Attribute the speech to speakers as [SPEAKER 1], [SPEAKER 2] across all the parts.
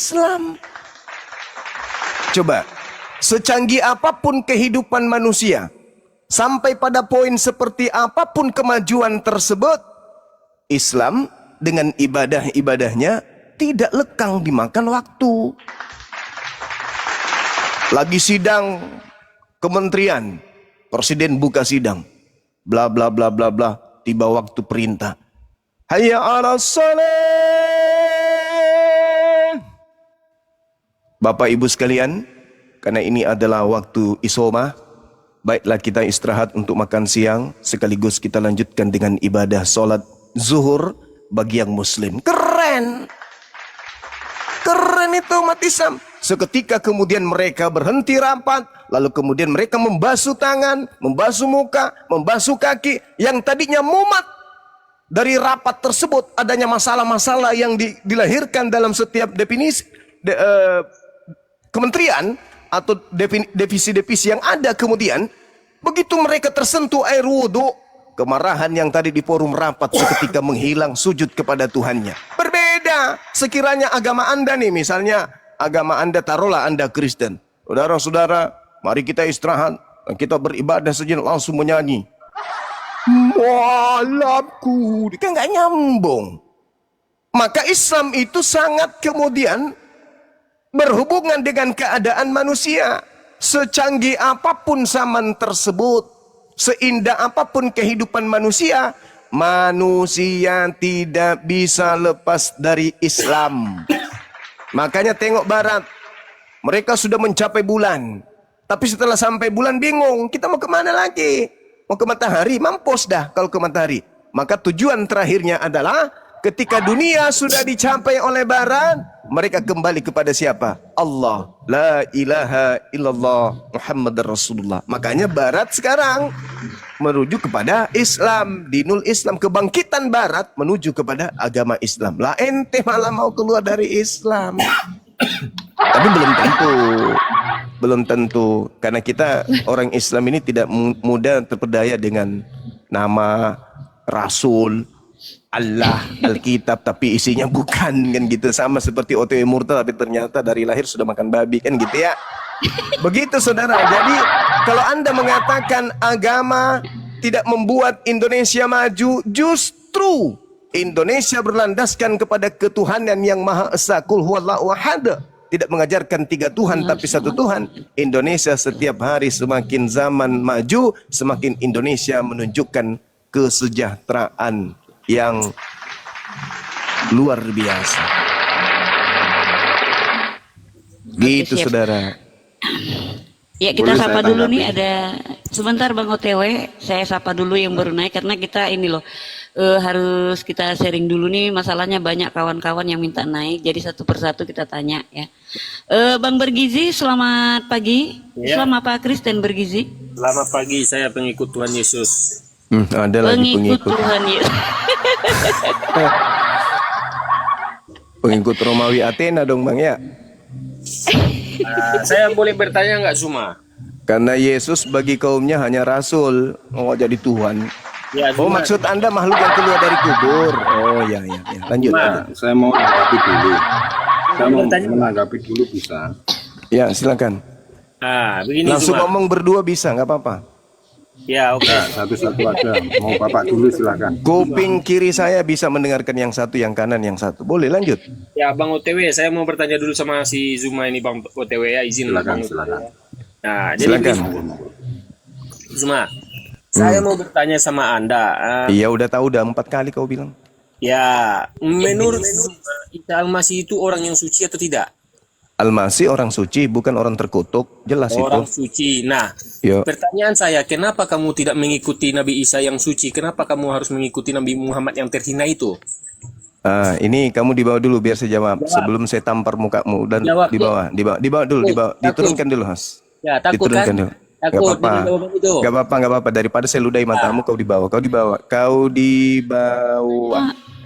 [SPEAKER 1] Islam. Coba, secanggih apapun kehidupan manusia, sampai pada poin seperti apapun kemajuan tersebut, Islam dengan ibadah-ibadahnya tidak lekang dimakan waktu. Lagi sidang kementerian, presiden buka sidang, bla bla bla bla bla, tiba waktu perintah. Hayya 'alas shalah. Bapak Ibu sekalian, karena ini adalah waktu isomah, baiklah kita istirahat untuk makan siang, sekaligus kita lanjutkan dengan ibadah solat zuhur bagi yang muslim. Keren! Keren itu umat Islam. Seketika kemudian mereka berhenti rapat, lalu kemudian mereka membasuh tangan, membasuh muka, membasuh kaki, yang tadinya mumet dari rapat tersebut, adanya masalah-masalah yang dilahirkan dalam setiap definisi kementerian atau divisi-divisi yang ada. Kemudian begitu mereka tersentuh air wudhu, kemarahan yang tadi di forum rapat seketika menghilang, sujud kepada Tuhannya. Berbeda sekiranya agama Anda nih, misalnya agama Anda, taruhlah Anda Kristen. Saudara-saudara, mari kita istirahat, kita beribadah saja, langsung menyanyi malamku, kan nggak nyambung. Maka Islam itu sangat kemudian berhubungan dengan keadaan manusia. Secanggih apapun zaman tersebut, seindah apapun kehidupan manusia, manusia tidak bisa lepas dari Islam. Makanya tengok barat, mereka sudah mencapai bulan, tapi setelah sampai bulan bingung, kita mau kemana lagi? Mau ke matahari? Mampus dah kalau ke matahari. Maka tujuan terakhirnya adalah ketika dunia sudah dicapai oleh barat, mereka kembali kepada siapa? Allah. La ilaha illallah Muhammad Rasulullah. Makanya barat sekarang menuju kepada Islam. Dinul Islam, kebangkitan barat menuju kepada agama Islam. Lah ente malah mau keluar dari Islam. Tapi belum tentu, karena kita orang Islam ini tidak mudah terpedaya dengan nama Rasul, Allah, Alkitab, tapi isinya bukan, kan gitu. Sama seperti OTW murtad, tapi ternyata dari lahir sudah makan babi, kan gitu ya. Begitu saudara. Jadi kalau Anda mengatakan agama tidak membuat Indonesia maju, justru Indonesia berlandaskan kepada ketuhanan yang Maha Esa, Qul huwallahu ahad. Tidak mengajarkan tiga Tuhan tapi satu Tuhan. Indonesia setiap hari semakin zaman maju, semakin Indonesia menunjukkan kesejahteraan yang luar biasa. Gitu saudara.
[SPEAKER 2] Ya, kita sapa dulu nih, ada sebentar Bang OTW, saya sapa dulu yang baru naik karena kita ini loh harus kita sharing dulu nih, masalahnya banyak kawan-kawan yang minta naik, jadi satu persatu kita tanya ya. Bang Bergizi, selamat pagi. Ya. Selamat Pak Kristen Bergizi.
[SPEAKER 3] Selamat pagi, saya pengikut Tuhan Yesus.
[SPEAKER 1] Ada lagi pengikut
[SPEAKER 2] Tuhan Yesus.
[SPEAKER 1] Pengikut Romawi Athena dong Bang ya.
[SPEAKER 3] Saya boleh bertanya nggak Zuma?
[SPEAKER 1] Karena Yesus bagi kaumnya hanya rasul, mau jadi Tuhan.
[SPEAKER 3] Ya,
[SPEAKER 1] oh maksud Anda makhluk yang keluar dari kubur. Oh ya. Lanjut.
[SPEAKER 4] Saya mau menanggapi dulu. Saya mau menanggapi dulu bisa?
[SPEAKER 1] Ya silakan.
[SPEAKER 3] Begini
[SPEAKER 1] langsung
[SPEAKER 3] Zuma.
[SPEAKER 1] Ngomong berdua bisa, nggak apa-apa.
[SPEAKER 3] Ya oke.
[SPEAKER 4] Satu-satu aja. Mau Bapak dulu silakan.
[SPEAKER 1] Kuping kiri saya bisa mendengarkan yang satu, yang kanan yang satu. Boleh lanjut.
[SPEAKER 3] Ya Bang OTW, saya mau bertanya dulu sama si Zuma ini Bang OTW ya, izin
[SPEAKER 4] Silakan,
[SPEAKER 3] Bang.
[SPEAKER 4] silakan.
[SPEAKER 3] Nah,
[SPEAKER 1] Silakan.
[SPEAKER 3] jadi Zuma, saya mau bertanya sama Anda.
[SPEAKER 1] Iya udah tahu, udah 4 kali kau bilang.
[SPEAKER 3] Ya, menurut Zuma, Isa Al-Masih itu orang yang suci atau tidak?
[SPEAKER 1] Al-Masih orang suci, bukan orang terkutuk. Jelas
[SPEAKER 3] orang
[SPEAKER 1] itu.
[SPEAKER 3] suci. Nah,
[SPEAKER 1] Yo.
[SPEAKER 3] pertanyaan saya, kenapa kamu tidak mengikuti Nabi Isa yang suci? Kenapa kamu harus mengikuti Nabi Muhammad yang terhina itu?
[SPEAKER 1] Ini kamu dibawa dulu biar saya jawab. Sebelum saya tampar mukamu dan dibawa dulu, diturunkan dulu, Has.
[SPEAKER 3] Ya, takut
[SPEAKER 1] Diturunkan
[SPEAKER 3] kan?
[SPEAKER 1] dulu.
[SPEAKER 3] Takut dengan jawaban itu.
[SPEAKER 1] Gak apa-apa. Daripada saya ludahi matamu, kau dibawa.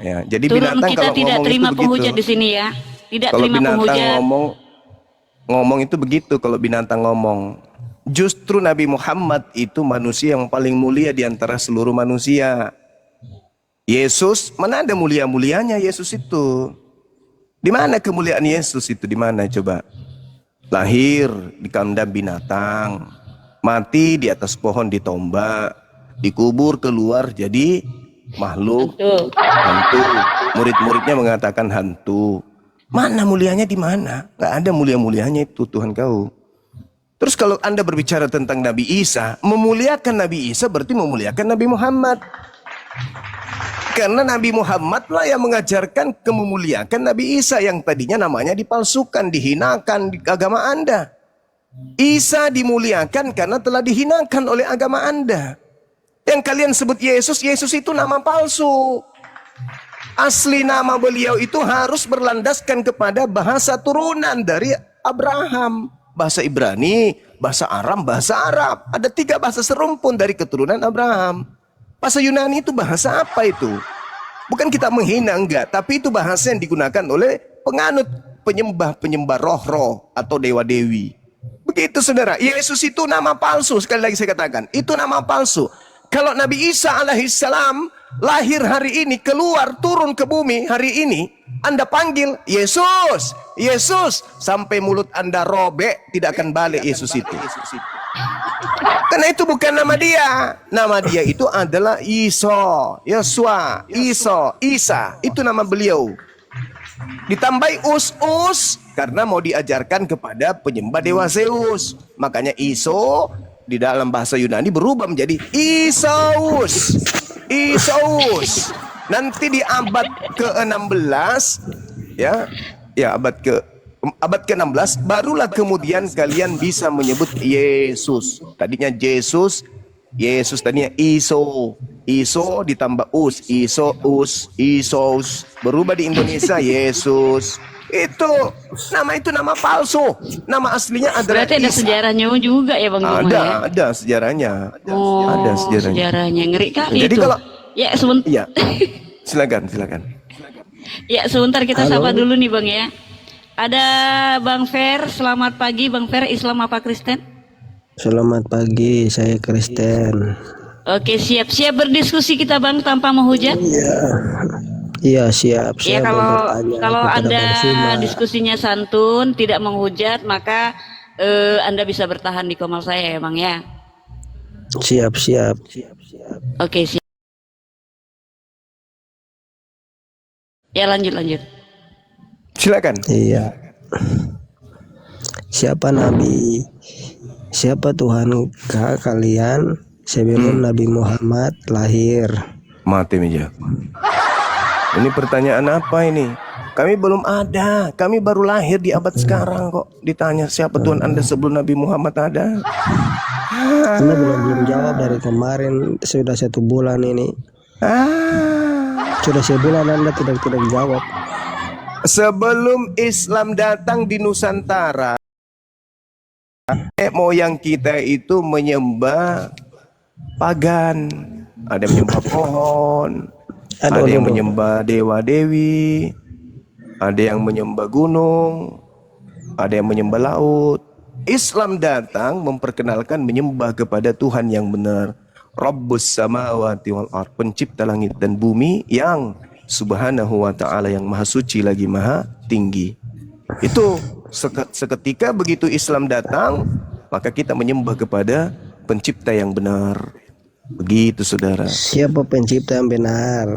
[SPEAKER 1] Ya, jadi
[SPEAKER 2] Turun,
[SPEAKER 1] binatang
[SPEAKER 2] kita
[SPEAKER 1] kalau
[SPEAKER 2] tidak
[SPEAKER 1] ngomong
[SPEAKER 2] terima
[SPEAKER 1] itu
[SPEAKER 2] penghujat
[SPEAKER 1] begitu.
[SPEAKER 2] di sini ya. Tidak
[SPEAKER 1] Kalau
[SPEAKER 2] terima
[SPEAKER 1] binatang
[SPEAKER 2] penghujat.
[SPEAKER 1] ngomong itu begitu. Kalau binatang ngomong, justru Nabi Muhammad itu manusia yang paling mulia di antara seluruh manusia. Yesus, mana ada mulia-mulianya Yesus itu? Di mana kemuliaan Yesus itu? Di mana coba? Lahir di kandang binatang, mati di atas pohon ditombak, dikubur keluar jadi makhluk hantu. Murid-muridnya mengatakan hantu. Mana mulianya di mana? Gak ada mulia-mulianya itu Tuhan kau. Terus kalau Anda berbicara tentang Nabi Isa, memuliakan Nabi Isa berarti memuliakan Nabi Muhammad. Karena Nabi Muhammad lah yang mengajarkan kememuliakan Nabi Isa yang tadinya namanya dipalsukan, dihinakan di agama Anda. Isa dimuliakan karena telah dihinakan oleh agama Anda. Yang kalian sebut Yesus, Yesus itu nama palsu. Asli nama beliau itu harus berlandaskan kepada bahasa turunan dari Abraham. Bahasa Ibrani, bahasa Aram, bahasa Arab. Ada 3 bahasa serumpun dari keturunan Abraham. Bahasa Yunani itu bahasa apa itu? Bukan kita menghina, enggak. Tapi itu bahasa yang digunakan oleh penganut, penyembah roh-roh atau dewa-dewi. Begitu saudara. Yesus itu nama palsu. Sekali lagi saya katakan. Itu nama palsu. Kalau Nabi Isa alaihissalam lahir hari ini, keluar turun ke bumi hari ini, Anda panggil Yesus, Yesus, sampai mulut Anda robek, tidak akan balik Yesus itu. Karena itu bukan nama dia. Nama dia itu adalah Isa, Yesua, Isa. Itu nama beliau. Ditambahi us karena mau diajarkan kepada penyembah dewa Zeus. Makanya Iso di dalam bahasa Yunani berubah menjadi Isaus. Nanti di abad ke-16 abad ke-16 barulah kemudian kalian bisa menyebut Yesus. Tadinya Yesus tadinya Iso ditambah Isos, berubah di Indonesia Yesus. Itu nama palsu. Nama aslinya adalah
[SPEAKER 2] Berarti ada
[SPEAKER 1] Isa.
[SPEAKER 2] sejarahnya juga ya Bang Goma ya?
[SPEAKER 1] Ada sejarahnya.
[SPEAKER 2] Oh,
[SPEAKER 1] Ada sejarahnya.
[SPEAKER 2] ngeri kali
[SPEAKER 1] Jadi
[SPEAKER 2] itu.
[SPEAKER 1] kalau
[SPEAKER 2] Ya sebentar.
[SPEAKER 1] iya. Silakan.
[SPEAKER 2] Ya sebentar kita sapa dulu nih Bang ya. Ada Bang Fer, selamat pagi Bang Fer, Islam apa Kristen?
[SPEAKER 5] Selamat pagi, saya Kristen.
[SPEAKER 2] Oke, siap berdiskusi kita Bang tanpa menghujat.
[SPEAKER 5] Iya siap.
[SPEAKER 2] Ya
[SPEAKER 5] Saya mau
[SPEAKER 2] kalau
[SPEAKER 5] bertanya kepada
[SPEAKER 2] Anda
[SPEAKER 5] Bang Suma.
[SPEAKER 2] diskusinya santun, tidak menghujat, maka Anda bisa bertahan di komal saya ya Bang ya.
[SPEAKER 5] Siap.
[SPEAKER 2] Oke, siap. Ya lanjut.
[SPEAKER 1] Silakan.
[SPEAKER 5] Iya. Siapa Nabi? Siapa Tuhan kalian sebelum Nabi Muhammad lahir?
[SPEAKER 1] Mati meja. Ini pertanyaan apa ini? Kami belum ada. Kami baru lahir di abad sekarang kok. Ditanya siapa Tuhan Anda sebelum Nabi Muhammad ada?
[SPEAKER 5] Anda belum jawab dari kemarin, sudah 1 bulan ini. Sudah sebulan Anda tidak jawab.
[SPEAKER 1] Sebelum Islam datang di Nusantara, moyang kita itu menyembah pagan. Ada yang menyembah pohon, ada yang menyembah dewa-dewi, ada yang menyembah gunung, ada yang menyembah laut. Islam datang memperkenalkan menyembah kepada Tuhan yang benar. Rabbus samawati wal ard, pencipta langit dan bumi yang subhanahu wa ta'ala, yang maha suci lagi maha tinggi. Itu seketika begitu Islam datang, maka kita menyembah kepada pencipta yang benar. Begitu saudara.
[SPEAKER 5] Siapa pencipta yang benar?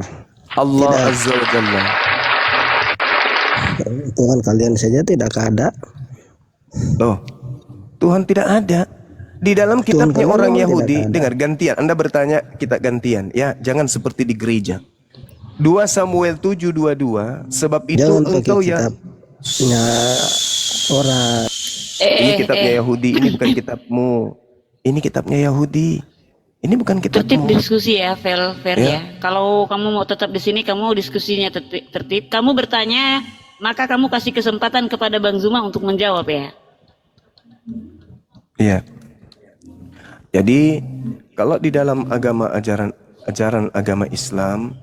[SPEAKER 1] Allah Azza wa Jalla.
[SPEAKER 5] Tuhan kalian saja tidak ada.
[SPEAKER 1] Loh, Tuhan tidak ada. Di dalam kitabnya
[SPEAKER 5] Tuhan
[SPEAKER 1] orang
[SPEAKER 5] memang
[SPEAKER 1] Yahudi,
[SPEAKER 5] tidak ada.
[SPEAKER 1] dengar gantian. Anda bertanya, kita gantian. Ya, jangan seperti di gereja. 2 Samuel 7:22. Sebab itu
[SPEAKER 5] Jangan pakai
[SPEAKER 1] engkau ya.
[SPEAKER 5] kitabnya orang.
[SPEAKER 1] Ini kitabnya Yahudi, ini bukan kitabmu. Ini kitabnya Yahudi. Ini bukan
[SPEAKER 2] Tertib
[SPEAKER 1] kitabmu.
[SPEAKER 2] diskusi ya, Fer ya. Kalau kamu mau tetap di sini, kamu diskusinya tertib. Kamu bertanya, maka kamu kasih kesempatan kepada Bang Zuma untuk menjawab ya.
[SPEAKER 1] Iya. Jadi kalau di dalam ajaran agama Islam,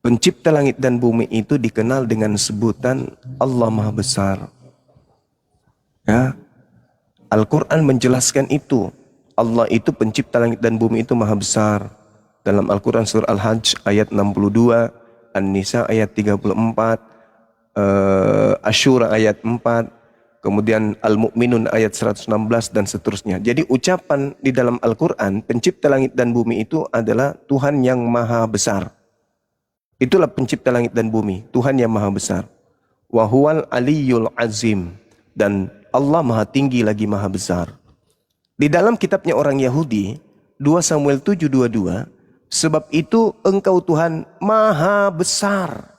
[SPEAKER 1] pencipta langit dan bumi itu dikenal dengan sebutan Allah Maha Besar. Ya. Al-Quran menjelaskan itu. Allah itu pencipta langit dan bumi itu maha besar. Dalam Al-Quran surah Al-Hajj ayat 62, An-Nisa ayat 34, Asyura ayat 4, kemudian Al-Mu'minun ayat 116 dan seterusnya. Jadi ucapan di dalam Al-Quran, pencipta langit dan bumi itu adalah Tuhan yang maha besar. Itulah pencipta langit dan bumi, Tuhan yang maha besar. Wa huwal aliyyul azim, dan Allah maha tinggi lagi maha besar. Di dalam kitabnya orang Yahudi, 2 Samuel 7:22, sebab itu engkau Tuhan maha besar.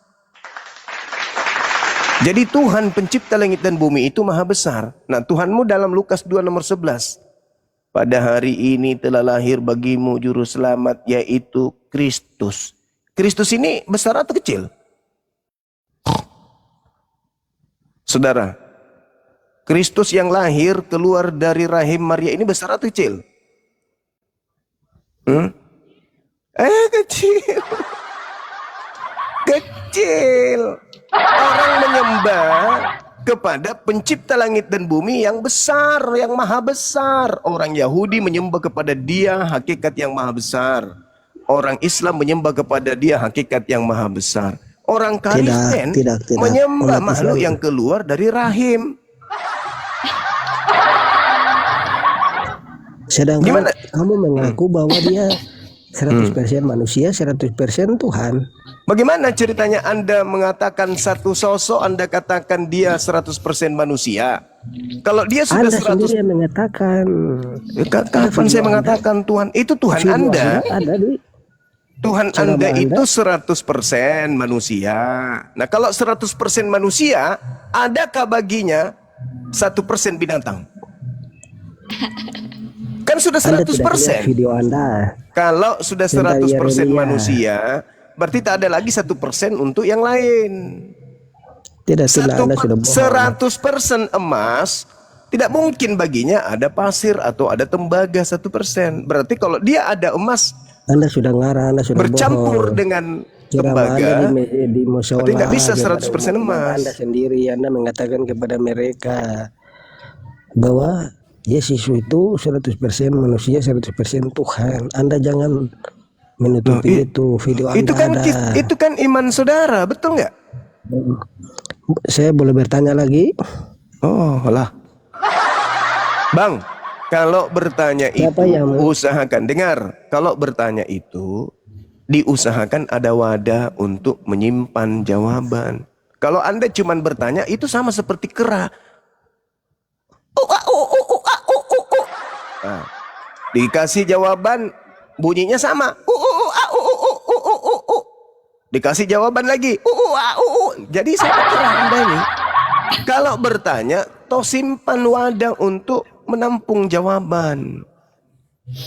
[SPEAKER 1] Jadi Tuhan pencipta langit dan bumi itu maha besar. Nah, Tuhanmu dalam Lukas 2 nomor 11. Pada hari ini telah lahir bagimu juru selamat, yaitu Kristus. Kristus ini besar atau kecil? Saudara, Kristus yang lahir keluar dari rahim Maria ini besar atau kecil? Kecil. Kecil. Orang menyembah kepada pencipta langit dan bumi yang besar, yang maha besar. Orang Yahudi menyembah kepada dia hakikat yang maha besar. Orang Islam menyembah kepada dia hakikat yang maha besar. Orang Kristen menyembah makhluk yang keluar dari rahim.
[SPEAKER 5] Sedangkan kamu mengaku bahwa dia 100% manusia, 100% Tuhan.
[SPEAKER 1] Bagaimana ceritanya Anda mengatakan satu sosok, Anda katakan dia 100% manusia? Kalau dia sudah
[SPEAKER 5] Anda
[SPEAKER 1] 100%...
[SPEAKER 5] sendiri yang mengatakan.
[SPEAKER 1] Kapan saya mengatakan Tuhan? Itu Tuhan Anda. Tuhan Anda itu 100% manusia. Nah, kalau 100% manusia, adakah baginya 1% binatang? Kan sudah 100%.
[SPEAKER 5] Video Anda.
[SPEAKER 1] Kalau sudah 100% manusia, berarti tak ada lagi 1% untuk yang lain.
[SPEAKER 5] Tidak, Anda sudah bohong.
[SPEAKER 1] 100% emas, tidak mungkin baginya ada pasir atau ada tembaga 1%. Berarti kalau dia ada emas,
[SPEAKER 5] Anda sudah ngarang, Anda sudah
[SPEAKER 1] bercampur
[SPEAKER 5] bohong.
[SPEAKER 1] dengan tembaga,
[SPEAKER 5] di
[SPEAKER 1] berarti nggak bisa 100% emas.
[SPEAKER 5] Anda sendiri, Anda mengatakan kepada mereka bahwa Yesus itu 100% manusia, 100% Tuhan. Anda jangan menutupi itu. Video Anda
[SPEAKER 1] itu kan iman saudara, betul nggak?
[SPEAKER 5] Saya boleh bertanya lagi?
[SPEAKER 1] Oh lah, Bang. Kalau bertanya usahakan, dengar. Kalau bertanya itu, diusahakan ada wadah untuk menyimpan jawaban. Kalau Anda cuma bertanya, itu sama seperti kera. Nah, dikasih jawaban, bunyinya sama. Dikasih jawaban lagi. Jadi sama kera Anda ini. Kalau bertanya, toh simpan wadah untuk menampung jawaban.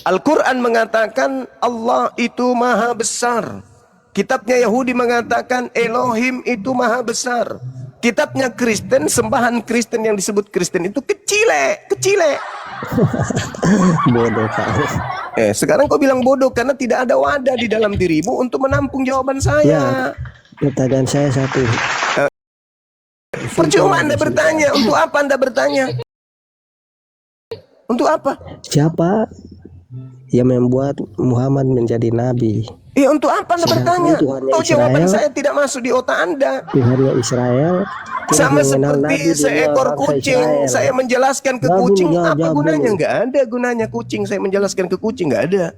[SPEAKER 1] Al-Quran mengatakan Allah itu maha besar. Kitabnya Yahudi mengatakan Elohim itu maha besar. Kitabnya Kristen, sembahan Kristen yang disebut Kristen itu kecile.
[SPEAKER 5] Bodoh kamu.
[SPEAKER 1] Sekarang kau bilang bodoh karena tidak ada wadah di dalam dirimu untuk menampung jawaban saya.
[SPEAKER 5] Pertanyaan saya satu.
[SPEAKER 1] Percuma Anda bertanya. Untuk apa Anda bertanya? Untuk apa?
[SPEAKER 5] Siapa yang membuat Muhammad menjadi nabi?
[SPEAKER 1] Untuk apa Anda bertanya? Oh, jawaban saya tidak masuk di otak Anda.
[SPEAKER 5] Tuhannya Israel
[SPEAKER 1] sama seperti seekor kucing. Saya menjelaskan ke kucing, apa gunanya? Nggak ada gunanya kucing. Saya menjelaskan ke kucing, nggak ada.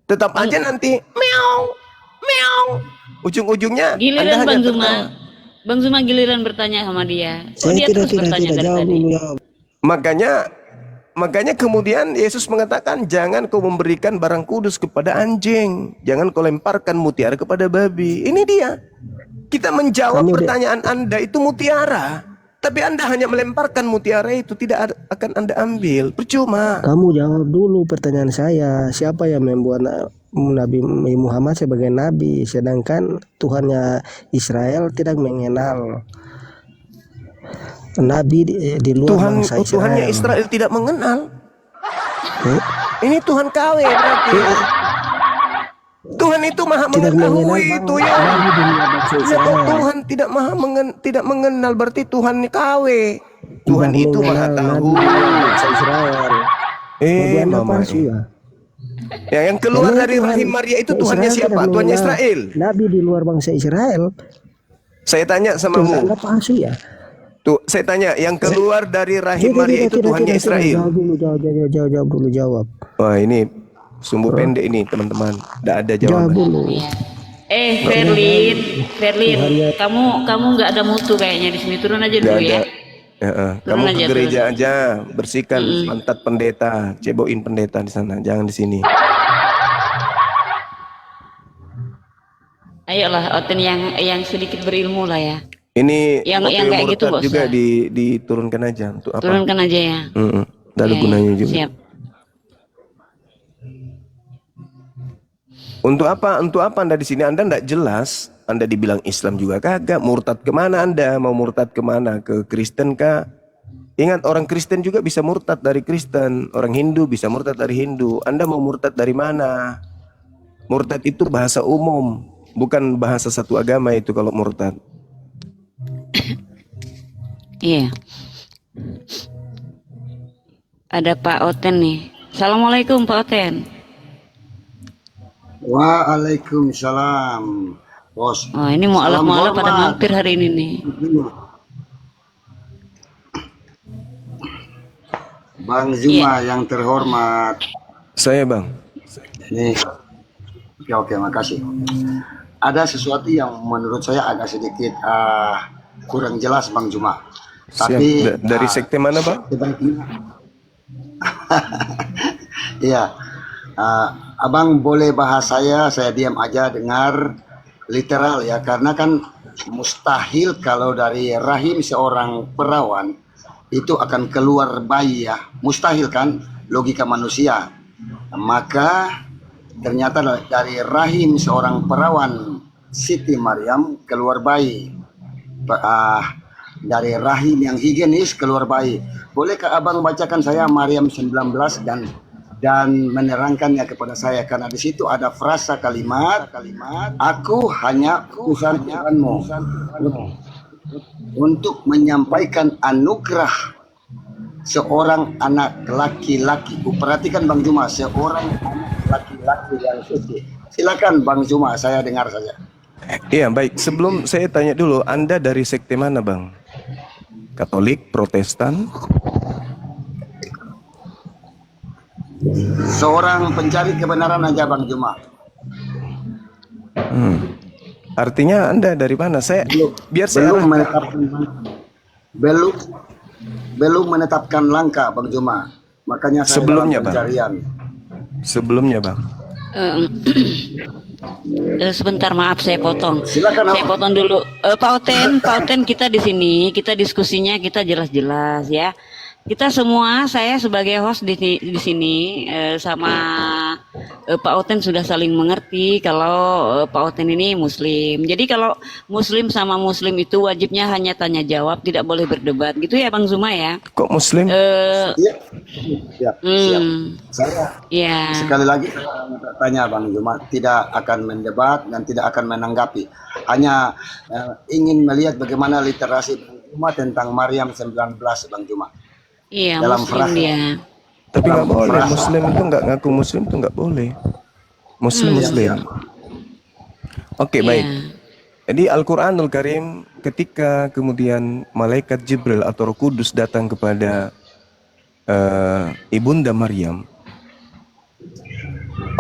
[SPEAKER 1] Tetap aja nanti meow, meow. Ujung-ujungnya
[SPEAKER 2] giliran Bang Zuma giliran bertanya sama dia.
[SPEAKER 5] Saya
[SPEAKER 2] dia terus bertanya dari tadi.
[SPEAKER 1] Makanya kemudian Yesus mengatakan, jangan kau memberikan barang kudus kepada anjing, jangan kau lemparkan mutiara kepada babi. Ini dia. Kita menjawab pertanyaan Anda itu mutiara, tapi Anda hanya melemparkan mutiara itu, tidak akan Anda ambil. Percuma.
[SPEAKER 5] Kamu jawab dulu pertanyaan saya. Siapa yang membuat Nabi Muhammad sebagai nabi, sedangkan Tuhannya Israel tidak mengenal nabi di luar bangsa Israel.
[SPEAKER 1] Tuhannya Israel tidak mengenal. Ini Tuhan KW berarti. Tuhan itu maha mengetahui itu ya. Tuhan tidak mengenal berarti Tuhan KW. Tuhan itu maha tahu. Mama yang keluar dari rahim Maria itu Tuhannya siapa? Tuhannya Israel.
[SPEAKER 5] Nabi di luar bangsa Israel.
[SPEAKER 1] Saya tanya
[SPEAKER 5] Tuh
[SPEAKER 1] samamu.
[SPEAKER 5] Anda palsu ya.
[SPEAKER 1] Tuh, saya tanya, yang keluar dari rahim Maria itu Tuhannya Israel.
[SPEAKER 5] Jawab dulu, jawab dulu, jawab.
[SPEAKER 1] Wah, ini sumbu pendek ini, teman-teman. Tidak ada
[SPEAKER 5] Jawab
[SPEAKER 1] jawaban.
[SPEAKER 5] dulu.
[SPEAKER 2] Ferlin, kamu nggak ada mutu kayaknya di sini. Turun aja
[SPEAKER 1] Nggak
[SPEAKER 2] dulu
[SPEAKER 1] ada.
[SPEAKER 2] ya.
[SPEAKER 1] Kamu
[SPEAKER 2] Turun
[SPEAKER 1] ke
[SPEAKER 2] aja,
[SPEAKER 1] gereja aja, bersihkan pantat pendeta, cebokin pendeta di sana, jangan di sini.
[SPEAKER 2] Ayolah, Oten yang sedikit berilmu lah ya.
[SPEAKER 1] Ini
[SPEAKER 2] Yang
[SPEAKER 1] OTW
[SPEAKER 2] kayak gitu
[SPEAKER 1] murtad
[SPEAKER 2] nggak
[SPEAKER 1] juga
[SPEAKER 2] usah.
[SPEAKER 1] diturunkan aja untuk apa?
[SPEAKER 2] Turunkan aja ya.
[SPEAKER 1] Tidak ada
[SPEAKER 2] Ya,
[SPEAKER 1] gunanya juga.
[SPEAKER 2] Siap.
[SPEAKER 1] Untuk apa? Untuk apa Anda di sini? Anda tidak jelas. Anda dibilang Islam juga kagak. Murtad kemana Anda? Mau murtad kemana? Ke Kristen kah? Ingat, orang Kristen juga bisa murtad dari Kristen. Orang Hindu bisa murtad dari Hindu. Anda mau murtad dari mana? Murtad itu bahasa umum, bukan bahasa satu agama itu kalau murtad.
[SPEAKER 2] Iya. Ada Pak Oten nih. Assalamualaikum Pak Oten.
[SPEAKER 6] Waalaikumsalam, bos.
[SPEAKER 2] Oh, ini
[SPEAKER 6] Salam
[SPEAKER 2] mualaf-mualaf pada
[SPEAKER 6] hormat.
[SPEAKER 2] mampir hari ini nih.
[SPEAKER 6] Bang Zuma yang terhormat.
[SPEAKER 1] Saya Bang.
[SPEAKER 6] Ini, oke, makasih. Ada sesuatu yang menurut saya agak sedikit kurang jelas, Bang Zuma.
[SPEAKER 1] Siap.
[SPEAKER 6] Tapi
[SPEAKER 1] Dari sekte mana Bang?
[SPEAKER 6] sebaiknya, iya, Abang boleh bahas saya diam aja dengar literal ya, karena kan mustahil kalau dari rahim seorang perawan itu akan keluar bayi ya, mustahil kan, logika manusia. Maka ternyata dari rahim seorang perawan Siti Maryam keluar bayi, dari rahim yang higienis keluar bayi. Bolehkah Abang bacakan saya Maryam 19 dan menerangkannya kepada saya, karena di situ ada frasa kalimat aku hanya utusan Tuhanmu untuk menyampaikan anugerah seorang anak laki-laki. Perhatikan Bang Zuma, seorang anak laki-laki yang suci. Silakan Bang Zuma, saya dengar saja.
[SPEAKER 1] Iya baik, sebelum saya tanya dulu, Anda dari sekte mana Bang? Katolik, Protestan?
[SPEAKER 6] Seorang pencari kebenaran aja Bang Zuma.
[SPEAKER 1] Artinya Anda dari mana? Biar saya
[SPEAKER 6] Belum
[SPEAKER 1] arahkan.
[SPEAKER 6] belum menetapkan langkah Bang Zuma. Makanya saya
[SPEAKER 1] Sebelumnya,
[SPEAKER 6] dalam
[SPEAKER 1] Bang.
[SPEAKER 6] pencarian.
[SPEAKER 1] Sebelumnya Bang.
[SPEAKER 2] Sebentar, maaf saya potong.
[SPEAKER 6] Silakan,
[SPEAKER 2] Saya potong dulu. Pak Oten, kita di sini, kita diskusinya kita jelas-jelas ya. Kita semua, saya sebagai host di sini sama Pak Oten sudah saling mengerti kalau Pak Oten ini Muslim. Jadi kalau Muslim sama Muslim itu wajibnya hanya tanya jawab, tidak boleh berdebat, gitu ya Bang Zuma ya.
[SPEAKER 1] Kok Muslim?
[SPEAKER 6] Iya. Siap. Saya
[SPEAKER 2] Ya.
[SPEAKER 6] sekali lagi saya tanya Bang Zuma, tidak akan mendebat dan tidak akan menanggapi. Hanya ingin melihat bagaimana literasi Bang Zuma tentang Maryam 19 Bang Zuma.
[SPEAKER 2] Iya,
[SPEAKER 6] Dalam
[SPEAKER 2] Muslim
[SPEAKER 6] frasa.
[SPEAKER 2] dia.
[SPEAKER 1] Tapi nggak boleh. Muslim itu nggak ngaku Muslim itu nggak boleh. Muslim. Oke
[SPEAKER 2] Iya.
[SPEAKER 1] baik. Jadi Al-Quranul Karim ketika kemudian malaikat Jibril atau Roh Kudus datang kepada ibunda Maryam,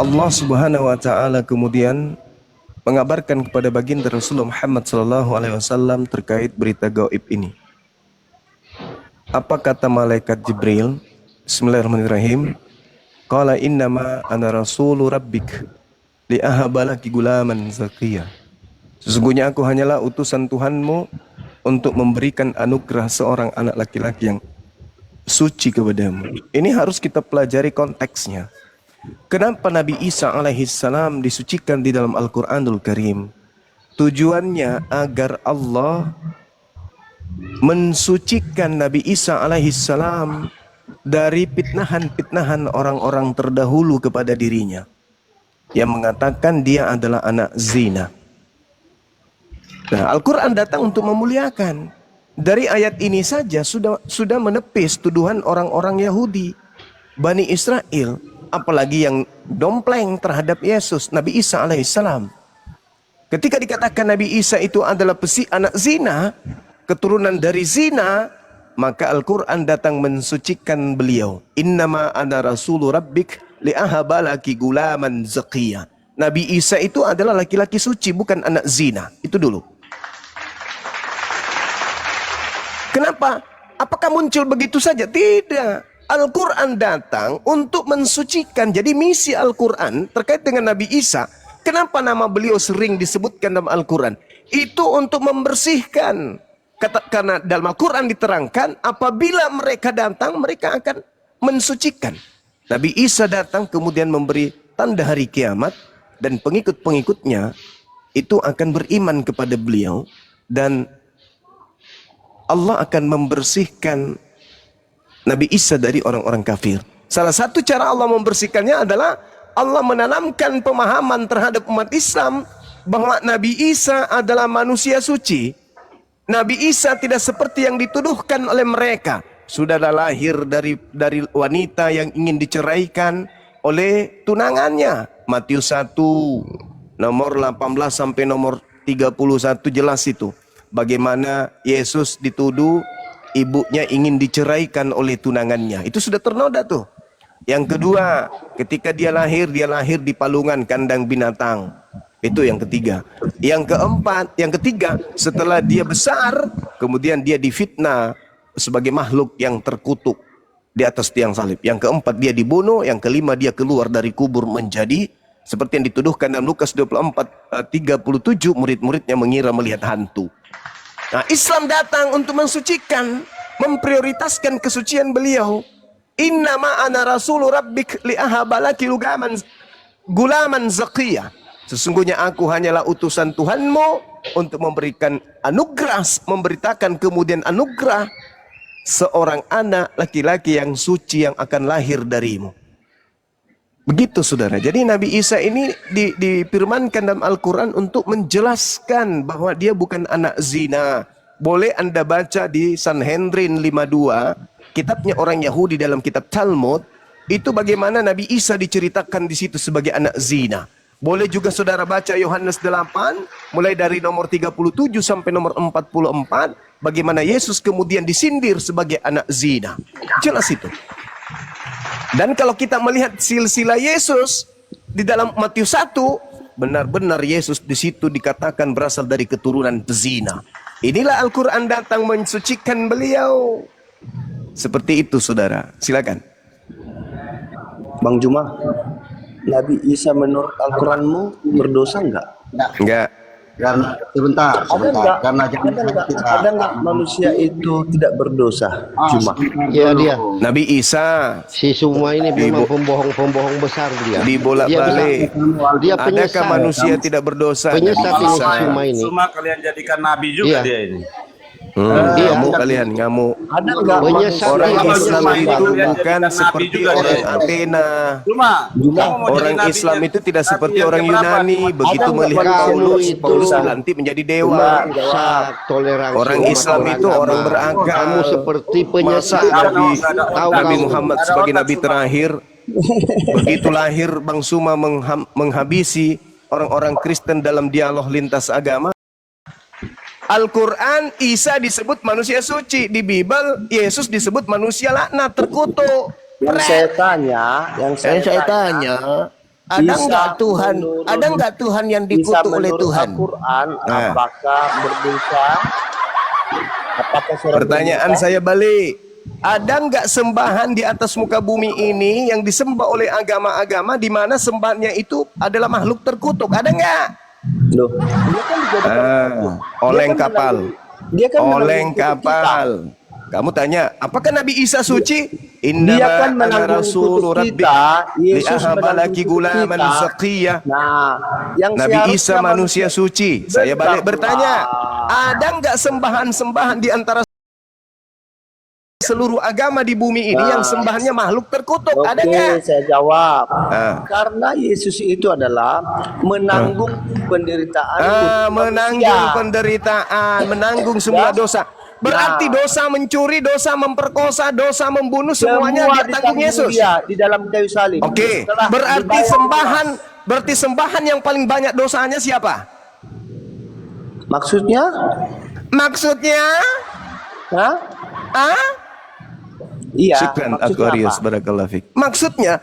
[SPEAKER 1] Allah Subhanahu Wa Taala kemudian mengabarkan kepada baginda Rasulullah Muhammad SAW terkait berita gaib ini. Apa kata malaikat Jibril? Bismillahirrahmanirrahim. Qala innama ana rasulu rabbik li ahabalaki gulaman zakiyah. Sesungguhnya aku hanyalah utusan Tuhanmu untuk memberikan anugerah seorang anak laki-laki yang suci kepadamu. Ini harus kita pelajari konteksnya. Kenapa Nabi Isa alaihissalam disucikan di dalam Al-Quranul Karim? Tujuannya agar Allah mensucikan Nabi Isa alaihissalam dari pitnahan-pitnahan orang-orang terdahulu kepada dirinya yang mengatakan dia adalah anak zina. Nah, Al-Quran datang untuk memuliakan. Dari ayat ini saja sudah menepis tuduhan orang-orang Yahudi, Bani Israel, apalagi yang dompleng terhadap Yesus, Nabi Isa alaihissalam. Ketika dikatakan Nabi Isa itu adalah anak zina, keturunan dari zina, maka Al-Quran datang mensucikan beliau. Innama ana rasulu rabbik li'ahabalaki gulaman zakiyah. Nabi Isa itu adalah laki-laki suci, bukan anak zina. Itu dulu. Kenapa? Apakah muncul begitu saja? Tidak. Al-Quran datang untuk mensucikan. Jadi misi Al-Quran terkait dengan Nabi Isa. Kenapa nama beliau sering disebutkan dalam Al-Quran? Itu untuk membersihkan. Karena dalam Al-Quran diterangkan, apabila mereka datang, mereka akan mensucikan. Nabi Isa datang kemudian memberi tanda hari kiamat. Dan pengikut-pengikutnya itu akan beriman kepada beliau. Dan Allah akan membersihkan Nabi Isa dari orang-orang kafir. Salah satu cara Allah membersihkannya adalah Allah menanamkan pemahaman terhadap umat Islam bahwa Nabi Isa adalah manusia suci. Nabi Isa tidak seperti yang dituduhkan oleh mereka. Sudahlah lahir dari wanita yang ingin diceraikan oleh tunangannya. Matius 1 nomor 18 sampai nomor 31 jelas itu. Bagaimana Yesus dituduh ibunya ingin diceraikan oleh tunangannya. Itu sudah ternoda tuh. Yang kedua, ketika dia lahir di palungan kandang binatang. Itu yang ketiga. Yang keempat, yang ketiga, setelah dia besar, kemudian dia difitnah sebagai makhluk yang terkutuk di atas tiang salib. Yang keempat, dia dibunuh. Yang kelima, dia keluar dari kubur menjadi seperti yang dituduhkan dalam Lukas 24:37, murid-muridnya mengira melihat hantu. Nah, Islam datang untuk mensucikan, memprioritaskan kesucian beliau. Innama ana rasulu rabbik li'ahabalaki gulaman zakiyah. Sesungguhnya aku hanyalah utusan Tuhanmu untuk memberikan anugerah, memberitakan kemudian anugerah seorang anak laki-laki yang suci yang akan lahir darimu. Begitu saudara. Jadi Nabi Isa ini difirmankan dalam Al-Quran untuk menjelaskan bahwa dia bukan anak zina. Boleh Anda baca di Sanhedrin 52, kitabnya orang Yahudi dalam kitab Talmud, itu bagaimana Nabi Isa diceritakan di situ sebagai anak zina. Boleh juga saudara baca Yohanes 8, mulai dari nomor 37 sampai nomor 44, bagaimana Yesus kemudian disindir sebagai anak zina. Jelas itu. Dan kalau kita melihat silsilah Yesus di dalam Matius 1, benar-benar Yesus di situ dikatakan berasal dari keturunan pezina. Inilah Al-Quran datang mensucikan beliau. Seperti itu saudara. Silakan.
[SPEAKER 7] Bang Juma, Nabi Isa menurut Al-Quranmu berdosa enggak?
[SPEAKER 1] Enggak.
[SPEAKER 6] Karena sebentar, karena
[SPEAKER 7] ada enggak manusia itu tidak berdosa? Cuma
[SPEAKER 5] Ya dia,
[SPEAKER 1] Nabi Isa
[SPEAKER 5] si semua ini memang pembohong-pembohong besar dia.
[SPEAKER 1] dibolak-balik.
[SPEAKER 5] Dia
[SPEAKER 1] Adakah
[SPEAKER 5] penyesat.
[SPEAKER 1] manusia tidak berdosa?
[SPEAKER 5] Penyesat
[SPEAKER 1] Nabi
[SPEAKER 5] ini
[SPEAKER 1] Isa.
[SPEAKER 5] semua ini.
[SPEAKER 4] Cuma kalian jadikan nabi juga
[SPEAKER 5] Iya.
[SPEAKER 4] dia ini.
[SPEAKER 1] Ngamuk kalian, ngamuk.
[SPEAKER 7] ada enggak
[SPEAKER 5] Penyesat
[SPEAKER 1] Orang
[SPEAKER 5] dia
[SPEAKER 1] Islam
[SPEAKER 5] penyesat.
[SPEAKER 1] itu
[SPEAKER 4] Kalian
[SPEAKER 1] bukan
[SPEAKER 4] jadikan nabi
[SPEAKER 1] seperti
[SPEAKER 4] juga
[SPEAKER 1] orang
[SPEAKER 4] dia.
[SPEAKER 1] Athena.
[SPEAKER 4] Cuma kamu mau jadi
[SPEAKER 1] Orang
[SPEAKER 4] nabinya-
[SPEAKER 1] Islam itu tidak seperti
[SPEAKER 4] nabi yang
[SPEAKER 1] orang
[SPEAKER 4] keberapa?
[SPEAKER 1] Yunani. Begitu
[SPEAKER 5] Ada
[SPEAKER 1] melihat
[SPEAKER 5] nggak
[SPEAKER 1] Paulus,
[SPEAKER 5] kamu
[SPEAKER 1] Paulus
[SPEAKER 5] itu?
[SPEAKER 1] dilantik menjadi dewa.
[SPEAKER 5] Penyesat, toleransi
[SPEAKER 1] Orang
[SPEAKER 5] umat
[SPEAKER 1] Islam itu
[SPEAKER 5] beragama.
[SPEAKER 1] orang berakal.
[SPEAKER 5] Kamu seperti
[SPEAKER 1] Masa
[SPEAKER 5] penyesat.
[SPEAKER 1] Nabi
[SPEAKER 5] kamu.
[SPEAKER 1] Muhammad
[SPEAKER 4] Ada
[SPEAKER 1] sebagai
[SPEAKER 4] otak
[SPEAKER 1] nabi
[SPEAKER 4] cuma.
[SPEAKER 1] terakhir, begitu lahir Bang Suma menghabisi orang-orang Kristen dalam dialog lintas agama. Al-Quran Isa disebut manusia suci, di Bible Yesus disebut manusia laknat, terkutuk.
[SPEAKER 7] Yang saya tanya,
[SPEAKER 1] ada
[SPEAKER 7] Isa
[SPEAKER 1] nggak Tuhan?
[SPEAKER 7] menurut-
[SPEAKER 1] Ada nggak Tuhan yang
[SPEAKER 7] Isa
[SPEAKER 1] dikutuk oleh
[SPEAKER 7] menurut
[SPEAKER 1] Tuhan?
[SPEAKER 7] Al-Quran,
[SPEAKER 1] Nah.
[SPEAKER 7] apakah berdosa? Apakah seorang
[SPEAKER 1] Pertanyaan
[SPEAKER 7] berdosa?
[SPEAKER 1] saya balik. Ada nggak sembahan di atas muka bumi ini yang disembah oleh agama-agama di mana sembahannya itu adalah makhluk terkutuk? Ada nggak?
[SPEAKER 7] Loh, dia kan dijadikan
[SPEAKER 1] Oleng
[SPEAKER 7] Dia kan
[SPEAKER 1] kapal.
[SPEAKER 7] dia kan
[SPEAKER 1] Oleng
[SPEAKER 7] menanggung kutuk
[SPEAKER 1] kapal. Kamu tanya, apakah Nabi Isa suci?
[SPEAKER 7] Dia kan
[SPEAKER 1] Innama ana
[SPEAKER 7] menanggung
[SPEAKER 1] rasulu
[SPEAKER 7] kutuk
[SPEAKER 1] rabbik
[SPEAKER 7] kita. Yesus
[SPEAKER 1] li'ahabalaki
[SPEAKER 7] menanggung kutuk
[SPEAKER 1] gulaman
[SPEAKER 7] kita.
[SPEAKER 1] zakiyah.
[SPEAKER 7] Nah, yang
[SPEAKER 1] Nabi
[SPEAKER 7] seharusnya
[SPEAKER 1] Isa manusia suci. Saya balik
[SPEAKER 7] Bentar,
[SPEAKER 1] bertanya,
[SPEAKER 7] Pak.
[SPEAKER 1] ada nggak sembahan-sembahan di antara seluruh agama di bumi ini yang sembahannya makhluk terkutuk? Ada
[SPEAKER 7] Oke,
[SPEAKER 1] nggak?
[SPEAKER 7] saya jawab.
[SPEAKER 1] Ah.
[SPEAKER 7] Karena Yesus itu adalah menanggung penderitaan untuk
[SPEAKER 1] Menanggung
[SPEAKER 7] manusia.
[SPEAKER 1] penderitaan, menanggung semua dosa. Berarti dosa mencuri, dosa memperkosa, dosa membunuh, semuanya
[SPEAKER 7] Semua
[SPEAKER 1] dia tanggung
[SPEAKER 7] ditanggung
[SPEAKER 1] Yesus.
[SPEAKER 7] dia di dalam kayu salib.
[SPEAKER 1] Oke,
[SPEAKER 7] Setelah
[SPEAKER 1] berarti
[SPEAKER 7] dibayar
[SPEAKER 1] sembahan yang paling banyak dosanya siapa?
[SPEAKER 7] Maksudnya?
[SPEAKER 1] Maksudnya?
[SPEAKER 7] Hah?
[SPEAKER 1] Ah?
[SPEAKER 7] Iya.
[SPEAKER 1] Syukran
[SPEAKER 7] maksudnya
[SPEAKER 1] Aquarius,
[SPEAKER 7] apa?
[SPEAKER 1] barakallahu fik. Maksudnya,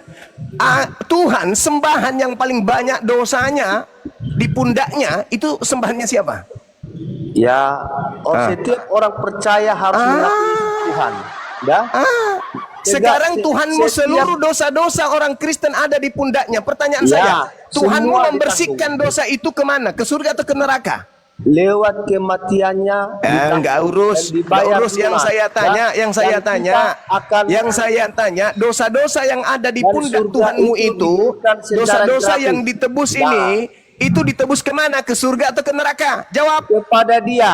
[SPEAKER 1] Tuhan sembahan yang paling banyak dosanya di pundaknya, itu sembahannya siapa?
[SPEAKER 7] Ya, setiap orang percaya harus mengakui Tuhan. Ya?
[SPEAKER 1] Sekarang Tuhanmu
[SPEAKER 7] setiap-
[SPEAKER 1] seluruh dosa-dosa orang Kristen ada di pundaknya. Pertanyaan
[SPEAKER 7] Ya,
[SPEAKER 1] saya, Tuhanmu
[SPEAKER 7] semua
[SPEAKER 1] membersihkan dosa itu kemana? Ke surga atau ke neraka?
[SPEAKER 7] Lewat kematiannya
[SPEAKER 1] Enggak urus,
[SPEAKER 7] dan
[SPEAKER 1] enggak
[SPEAKER 7] dibayar
[SPEAKER 1] urus yang
[SPEAKER 7] lunas.
[SPEAKER 1] saya tanya,
[SPEAKER 7] Ya,
[SPEAKER 1] yang saya
[SPEAKER 7] dan
[SPEAKER 1] tanya,
[SPEAKER 7] kita akan
[SPEAKER 1] dosa-dosa yang ada di
[SPEAKER 7] Dan
[SPEAKER 1] pundak
[SPEAKER 7] surga
[SPEAKER 1] Tuhanmu
[SPEAKER 7] itu
[SPEAKER 1] itu,
[SPEAKER 7] diberikan secara
[SPEAKER 1] dosa-dosa
[SPEAKER 7] gratis.
[SPEAKER 1] yang ditebus
[SPEAKER 7] Nah.
[SPEAKER 1] ini, itu ditebus kemana? Ke surga atau ke neraka? Jawab.
[SPEAKER 7] kepada dia.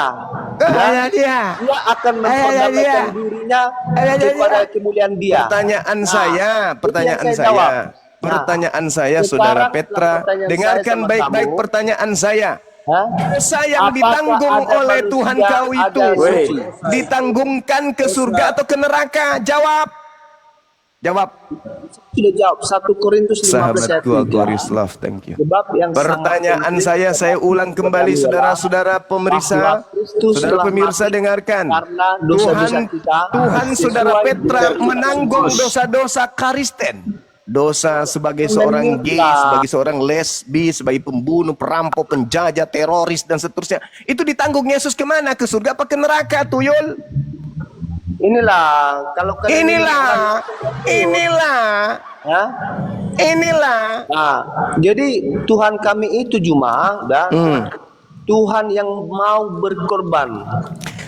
[SPEAKER 1] Kepada dia.
[SPEAKER 7] Dia akan
[SPEAKER 1] dia.
[SPEAKER 7] memperdamaikan dirinya
[SPEAKER 1] dia.
[SPEAKER 7] kepada kemuliaan dia.
[SPEAKER 1] Pertanyaan
[SPEAKER 7] Nah,
[SPEAKER 1] saya,
[SPEAKER 7] itu yang jawab. Nah,
[SPEAKER 1] pertanyaan saya,
[SPEAKER 7] sekarang
[SPEAKER 1] Saudara
[SPEAKER 7] setelah
[SPEAKER 1] Petra,
[SPEAKER 7] pertanyaan
[SPEAKER 1] dengarkan
[SPEAKER 7] saya sama
[SPEAKER 1] baik-baik
[SPEAKER 7] kamu.
[SPEAKER 1] pertanyaan saya.
[SPEAKER 7] Hah?
[SPEAKER 1] Dosa yang
[SPEAKER 7] Apakah
[SPEAKER 1] ditanggung
[SPEAKER 7] ada
[SPEAKER 1] oleh
[SPEAKER 7] manusia,
[SPEAKER 1] Tuhan kau
[SPEAKER 7] ada
[SPEAKER 1] itu
[SPEAKER 7] suci?
[SPEAKER 1] ditanggungkan ke surga atau ke neraka? Jawab. Jawab.
[SPEAKER 7] Sudah jawab 1 Korintus 15 ayat
[SPEAKER 1] Sahabatku
[SPEAKER 7] 3.
[SPEAKER 1] Aquarius Love, thank you.
[SPEAKER 7] Sebab yang
[SPEAKER 1] Pertanyaan
[SPEAKER 7] sangat
[SPEAKER 1] saya ulang kembali, saudara-saudara pemirsa,
[SPEAKER 7] bahwa Kristus
[SPEAKER 1] saudara
[SPEAKER 7] telah
[SPEAKER 1] pemirsa
[SPEAKER 7] mati
[SPEAKER 1] dengarkan.
[SPEAKER 7] karena dosa-dosa kita,
[SPEAKER 1] Tuhan saudara
[SPEAKER 7] sesuai
[SPEAKER 1] Petra
[SPEAKER 7] dengan
[SPEAKER 1] menanggung
[SPEAKER 7] Kristus.
[SPEAKER 1] dosa-dosa Kristen. Dosa sebagai seorang gay, sebagai seorang lesbi, sebagai pembunuh, perampok, penjajah, teroris dan seterusnya. Itu ditanggung Yesus kemana? Ke surga apa ke neraka, tuyul?
[SPEAKER 7] Inilah kalau kalian
[SPEAKER 1] Inilah.
[SPEAKER 7] ya.
[SPEAKER 1] Inilah.
[SPEAKER 7] Nah, jadi Tuhan kami itu cuma Tuhan yang mau berkorban.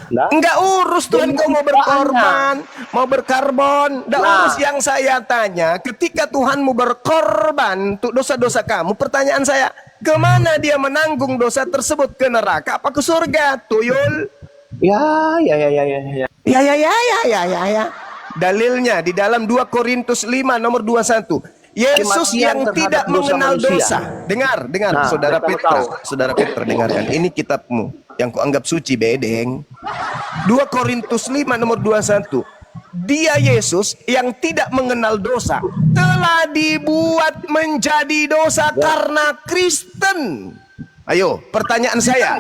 [SPEAKER 7] Nah,
[SPEAKER 1] Enggak urus Tuhan kau mau berkorban, mau berkarbon. Enggak
[SPEAKER 7] Nah.
[SPEAKER 1] urus yang saya tanya. Ketika Tuhanmu berkorban untuk dosa-dosa kamu, pertanyaan saya, kemana dia menanggung dosa tersebut? Ke neraka apa ke surga? Tuyul.
[SPEAKER 7] ya.
[SPEAKER 1] Ya. Dalilnya di dalam 2 Korintus 5 nomor 21. Yesus yang
[SPEAKER 7] Kematian
[SPEAKER 1] tidak
[SPEAKER 7] terhadap dosa
[SPEAKER 1] mengenal
[SPEAKER 7] manusia.
[SPEAKER 1] dosa. Dengar,
[SPEAKER 7] Nah,
[SPEAKER 1] Saudara
[SPEAKER 7] kita
[SPEAKER 1] Petra.
[SPEAKER 7] tahu.
[SPEAKER 1] Saudara Petra, dengarkan. Ini kitabmu yang kuanggap suci, bedeng. 2 Korintus 5 nomor 21. Dia Yesus yang tidak mengenal dosa telah dibuat menjadi dosa karena Kristen. Ayo, pertanyaan saya.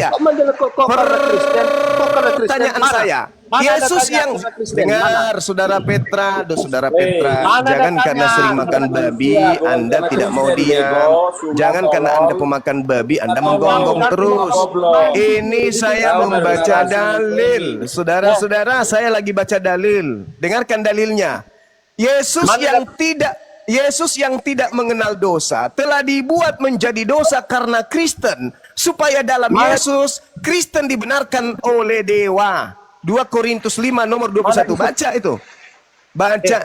[SPEAKER 7] Kok menjelaskan kok karena Kristen? Kok karena Kristen?
[SPEAKER 1] Pertanyaan
[SPEAKER 7] Mana?
[SPEAKER 1] saya,
[SPEAKER 7] Mana
[SPEAKER 1] Yesus
[SPEAKER 7] datanya
[SPEAKER 1] yang
[SPEAKER 7] karena Kristen?
[SPEAKER 1] dengar, Saudara Petra, Saudara Petra,
[SPEAKER 7] mana
[SPEAKER 1] jangan
[SPEAKER 7] datanya?
[SPEAKER 1] karena sering makan babi, Anda tidak mau diam. Jangan karena Anda pemakan babi, Anda menggonggong terus. Ini saya membaca dalil, saudara-saudara, saya lagi baca dalil. Dengarkan dalilnya. Yesus yang tidak mengenal dosa telah dibuat menjadi dosa karena Kristen, supaya dalam Yesus Kristen dibenarkan oleh dewa. 2 Korintus 5 nomor 21. Baca itu. Baca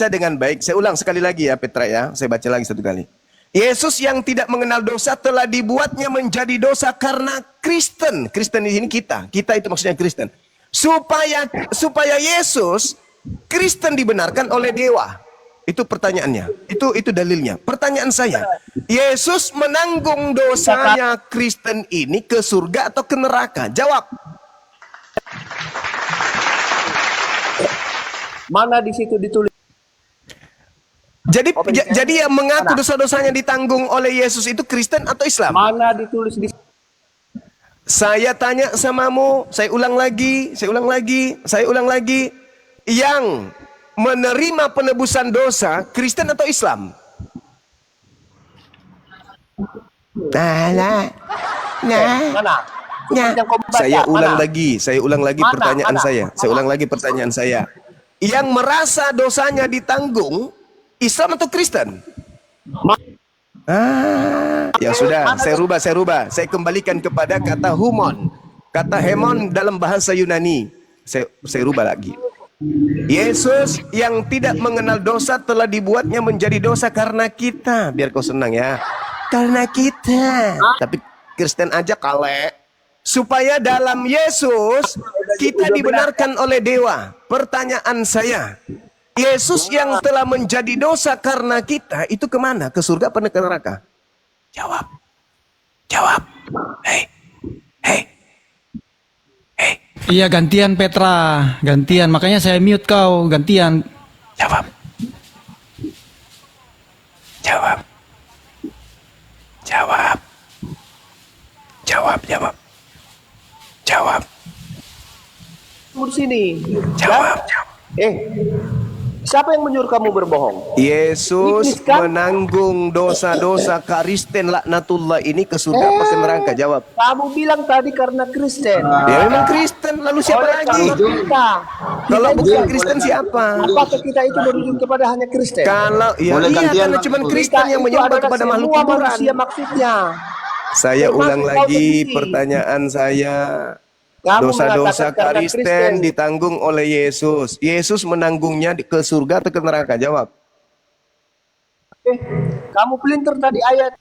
[SPEAKER 1] dengan baik. Saya ulang sekali lagi ya Petra ya. Saya baca lagi satu kali. Yesus yang tidak mengenal dosa telah dibuatnya menjadi dosa karena Kristen. Kristen di sini kita. Kita itu maksudnya Kristen. Supaya Yesus Kristen dibenarkan oleh dewa. Itu pertanyaannya. Itu dalilnya. Pertanyaan saya, Yesus menanggung dosanya Kristen ini ke surga atau ke neraka? Jawab.
[SPEAKER 7] Mana di situ ditulis?
[SPEAKER 1] Jadi yang mengaku dosa-dosanya ditanggung oleh Yesus itu Kristen atau Islam?
[SPEAKER 7] Mana ditulis di
[SPEAKER 1] Saya tanya samamu, saya ulang lagi. Yang menerima penebusan dosa Kristen atau Islam?
[SPEAKER 7] mana? Yang kau baca,
[SPEAKER 1] Saya ulang
[SPEAKER 7] mana?
[SPEAKER 1] lagi
[SPEAKER 7] Mana?
[SPEAKER 1] pertanyaan
[SPEAKER 7] Mana?
[SPEAKER 1] saya. Saya ulang lagi pertanyaan saya. Yang merasa dosanya ditanggung Islam atau Kristen? Ya sudah, saya rubah. Saya kembalikan kepada kata humon. Kata hemon dalam bahasa Yunani. Saya rubah lagi. Yesus yang tidak mengenal dosa telah dibuatnya menjadi dosa karena kita. Biar kau senang ya. Karena kita. Tapi Kristen aja kale. Supaya dalam Yesus kita dibenarkan oleh dewa. Pertanyaan saya, Yesus yang telah menjadi dosa karena kita itu kemana? Ke surga apa ke neraka? Jawab. Hei.
[SPEAKER 8] Iya, gantian Petra, gantian. Makanya saya mute kau, gantian.
[SPEAKER 1] Jawab. Jawab.
[SPEAKER 7] Kamu di sini.
[SPEAKER 1] Jawab.
[SPEAKER 7] Siapa yang menyuruh kamu berbohong?
[SPEAKER 1] Yesus
[SPEAKER 7] Iblis kan?
[SPEAKER 1] menanggung dosa-dosa Kristen laknatullah ini ke surga apa ke neraka? Jawab.
[SPEAKER 7] Kamu bilang tadi karena Kristen.
[SPEAKER 1] Dia memang Kristen, lalu siapa lagi?
[SPEAKER 7] Karena kita.
[SPEAKER 1] Kalau
[SPEAKER 7] Kita
[SPEAKER 1] bukan
[SPEAKER 7] itu-
[SPEAKER 1] Kristen siapa?
[SPEAKER 7] Apakah kita itu merujuk kepada hanya Kristen?
[SPEAKER 1] Kalau ya
[SPEAKER 6] Boleh
[SPEAKER 1] iya
[SPEAKER 6] gantian,
[SPEAKER 1] karena
[SPEAKER 6] Bang.
[SPEAKER 1] cuma
[SPEAKER 6] Kita
[SPEAKER 1] Kristen yang
[SPEAKER 7] itu
[SPEAKER 1] menyembah
[SPEAKER 7] adalah
[SPEAKER 1] kepada makhluk
[SPEAKER 7] semua
[SPEAKER 1] kuburan.
[SPEAKER 7] manusia maksudnya.
[SPEAKER 1] Saya
[SPEAKER 7] Termasuk
[SPEAKER 1] ulang
[SPEAKER 7] kau
[SPEAKER 1] lagi
[SPEAKER 7] sendiri.
[SPEAKER 1] pertanyaan saya.
[SPEAKER 7] Kamu
[SPEAKER 1] Dosa-dosa
[SPEAKER 7] mengatakan karena
[SPEAKER 1] Kristen ditanggung oleh Yesus. Yesus menanggungnya ke surga atau ke neraka? Jawab.
[SPEAKER 7] Kamu pelintir tadi ayat.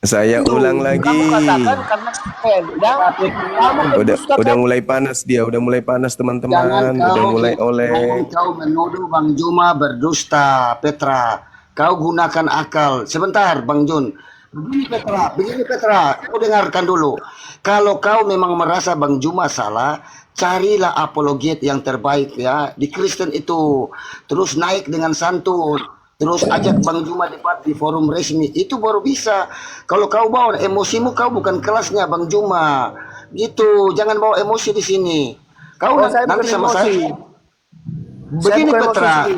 [SPEAKER 1] Saya
[SPEAKER 7] itu.
[SPEAKER 1] ulang lagi.
[SPEAKER 7] Kamu katakan karena Kristen. Kamu
[SPEAKER 1] Udah mulai panas dia, udah mulai panas teman-teman,
[SPEAKER 6] Jangan
[SPEAKER 1] udah
[SPEAKER 6] kau,
[SPEAKER 1] mulai oleh.
[SPEAKER 6] jangan kau menuduh Bang Juma berdusta, Petra. Kau gunakan akal. Sebentar, Bang Jun. Begini Petra, kau dengarkan dulu. Kalau kau memang merasa Bang Juma salah, carilah apologet yang terbaik ya di Kristen itu. Terus naik dengan santun. Terus ajak Bang Juma debat di forum resmi. Itu baru bisa. Kalau kau bawa emosimu, kau bukan kelasnya Bang Juma. Gitu, jangan bawa emosi di sini. Kau
[SPEAKER 7] saya
[SPEAKER 6] nanti
[SPEAKER 7] bukan
[SPEAKER 6] sama
[SPEAKER 7] emosi.
[SPEAKER 6] saya. Begini
[SPEAKER 7] bukan
[SPEAKER 6] Petra,
[SPEAKER 7] emosi.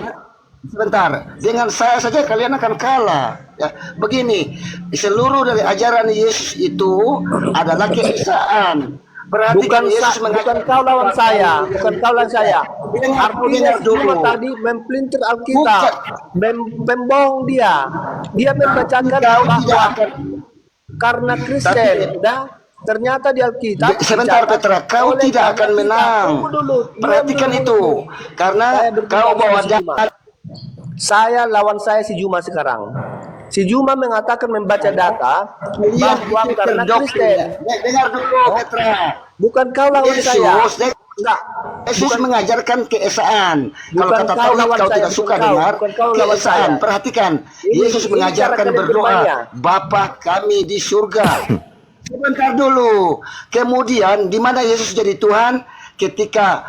[SPEAKER 6] sebentar. Dengan saya saja kalian akan kalah. Ya, begini, seluruh dari ajaran Yesus itu adalah keesaan.
[SPEAKER 7] Bukan,
[SPEAKER 6] Yesus
[SPEAKER 7] bukan kau lawan saya, bukan kau lawan saya. Artinya
[SPEAKER 6] dulu.
[SPEAKER 7] Juma tadi mempelintir Alkitab, membohong dia. Dia membacakan
[SPEAKER 6] Kau
[SPEAKER 7] bahwa
[SPEAKER 6] tidak akan.
[SPEAKER 7] karena Kristen, ternyata di Alkitab.
[SPEAKER 6] Sebentar
[SPEAKER 7] dicatat
[SPEAKER 6] Petra, kau
[SPEAKER 7] oleh
[SPEAKER 6] tidak akan
[SPEAKER 7] karena
[SPEAKER 6] menang.
[SPEAKER 7] kita. Tunggu dulu.
[SPEAKER 6] Perhatikan
[SPEAKER 7] Diam
[SPEAKER 6] itu,
[SPEAKER 7] dulu.
[SPEAKER 6] karena
[SPEAKER 7] Saya berbicara
[SPEAKER 6] kau bawa
[SPEAKER 7] dengan si Juma. Saya lawan saya si Juma sekarang. Si Juma mengatakan membaca data bahwa karena Kristen.
[SPEAKER 6] Dengar dulu Petra.
[SPEAKER 7] Bukan kau lawan saya. Enggak.
[SPEAKER 6] Yesus mengajarkan keesaan. Kalau
[SPEAKER 7] Bukan
[SPEAKER 6] kata
[SPEAKER 7] kau
[SPEAKER 6] Tauhid
[SPEAKER 7] lawan
[SPEAKER 6] kau
[SPEAKER 7] saya,
[SPEAKER 6] tidak
[SPEAKER 7] bukan
[SPEAKER 6] suka
[SPEAKER 7] kau,
[SPEAKER 6] dengar
[SPEAKER 7] bukan kau lawan
[SPEAKER 6] keesaan.
[SPEAKER 7] saya.
[SPEAKER 6] Perhatikan,
[SPEAKER 7] Ini-
[SPEAKER 6] Yesus
[SPEAKER 7] ini
[SPEAKER 6] mengajarkan
[SPEAKER 7] cara kalian
[SPEAKER 6] berdoa,
[SPEAKER 7] bermainnya.
[SPEAKER 6] Bapa kami di surga. Sebentar dulu. Kemudian di mana Yesus jadi Tuhan? Ketika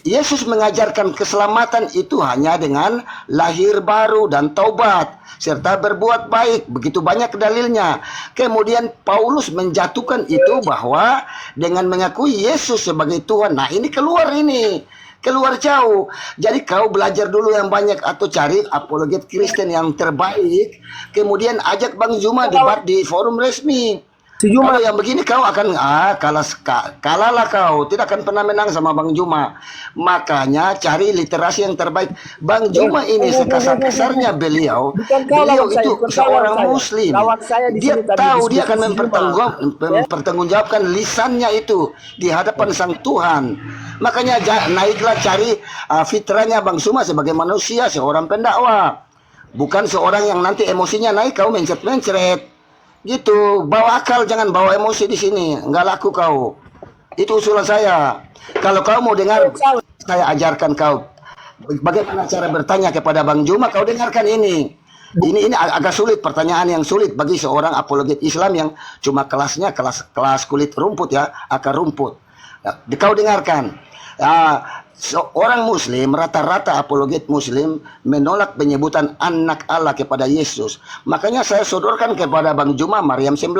[SPEAKER 6] Yesus mengajarkan keselamatan itu hanya dengan lahir baru dan taubat serta berbuat baik. Begitu banyak dalilnya. Kemudian Paulus menjatuhkan itu bahwa dengan mengakui Yesus sebagai Tuhan. Nah, ini keluar jauh. Jadi kau belajar dulu yang banyak atau cari apologet Kristen yang terbaik. Kemudian ajak Bang Juma debat di forum resmi.
[SPEAKER 7] Si Juma
[SPEAKER 6] Kalau yang begini kau akan kalahlah kau, tidak akan pernah menang sama Bang Juma. Makanya cari literasi yang terbaik. Bang Juma ini sekasar-kasarnya beliau
[SPEAKER 7] lawan saya,
[SPEAKER 6] itu
[SPEAKER 7] bukan kau
[SPEAKER 6] seorang
[SPEAKER 7] lawan saya.
[SPEAKER 6] Muslim.
[SPEAKER 7] Lawan saya di
[SPEAKER 6] Dia
[SPEAKER 7] sini tadi
[SPEAKER 6] tahu
[SPEAKER 7] disebut
[SPEAKER 6] dia akan
[SPEAKER 7] si Juma.
[SPEAKER 6] mempertanggungjawabkan lisannya itu di hadapan Sang Tuhan. Makanya naiklah cari fitrahnya Bang Juma sebagai manusia, seorang pendakwah. Bukan seorang yang nanti emosinya naik kau mencret-mencret. Gitu, bawa akal, jangan bawa emosi di sini. Enggak laku kau. Itu usulan saya. Kalau kau mau dengar, saya ajarkan kau bagaimana cara bertanya kepada Bang Juma. Kau dengarkan ini. Ini agak sulit, pertanyaan yang sulit bagi seorang apologet Islam yang cuma kelasnya kelas kulit rumput ya, akar rumput. Ya, kau dengarkan. Seorang Muslim, rata-rata apologet Muslim menolak penyebutan anak Allah kepada Yesus. Makanya saya sodorkan kepada Bang Juma Maryam 19.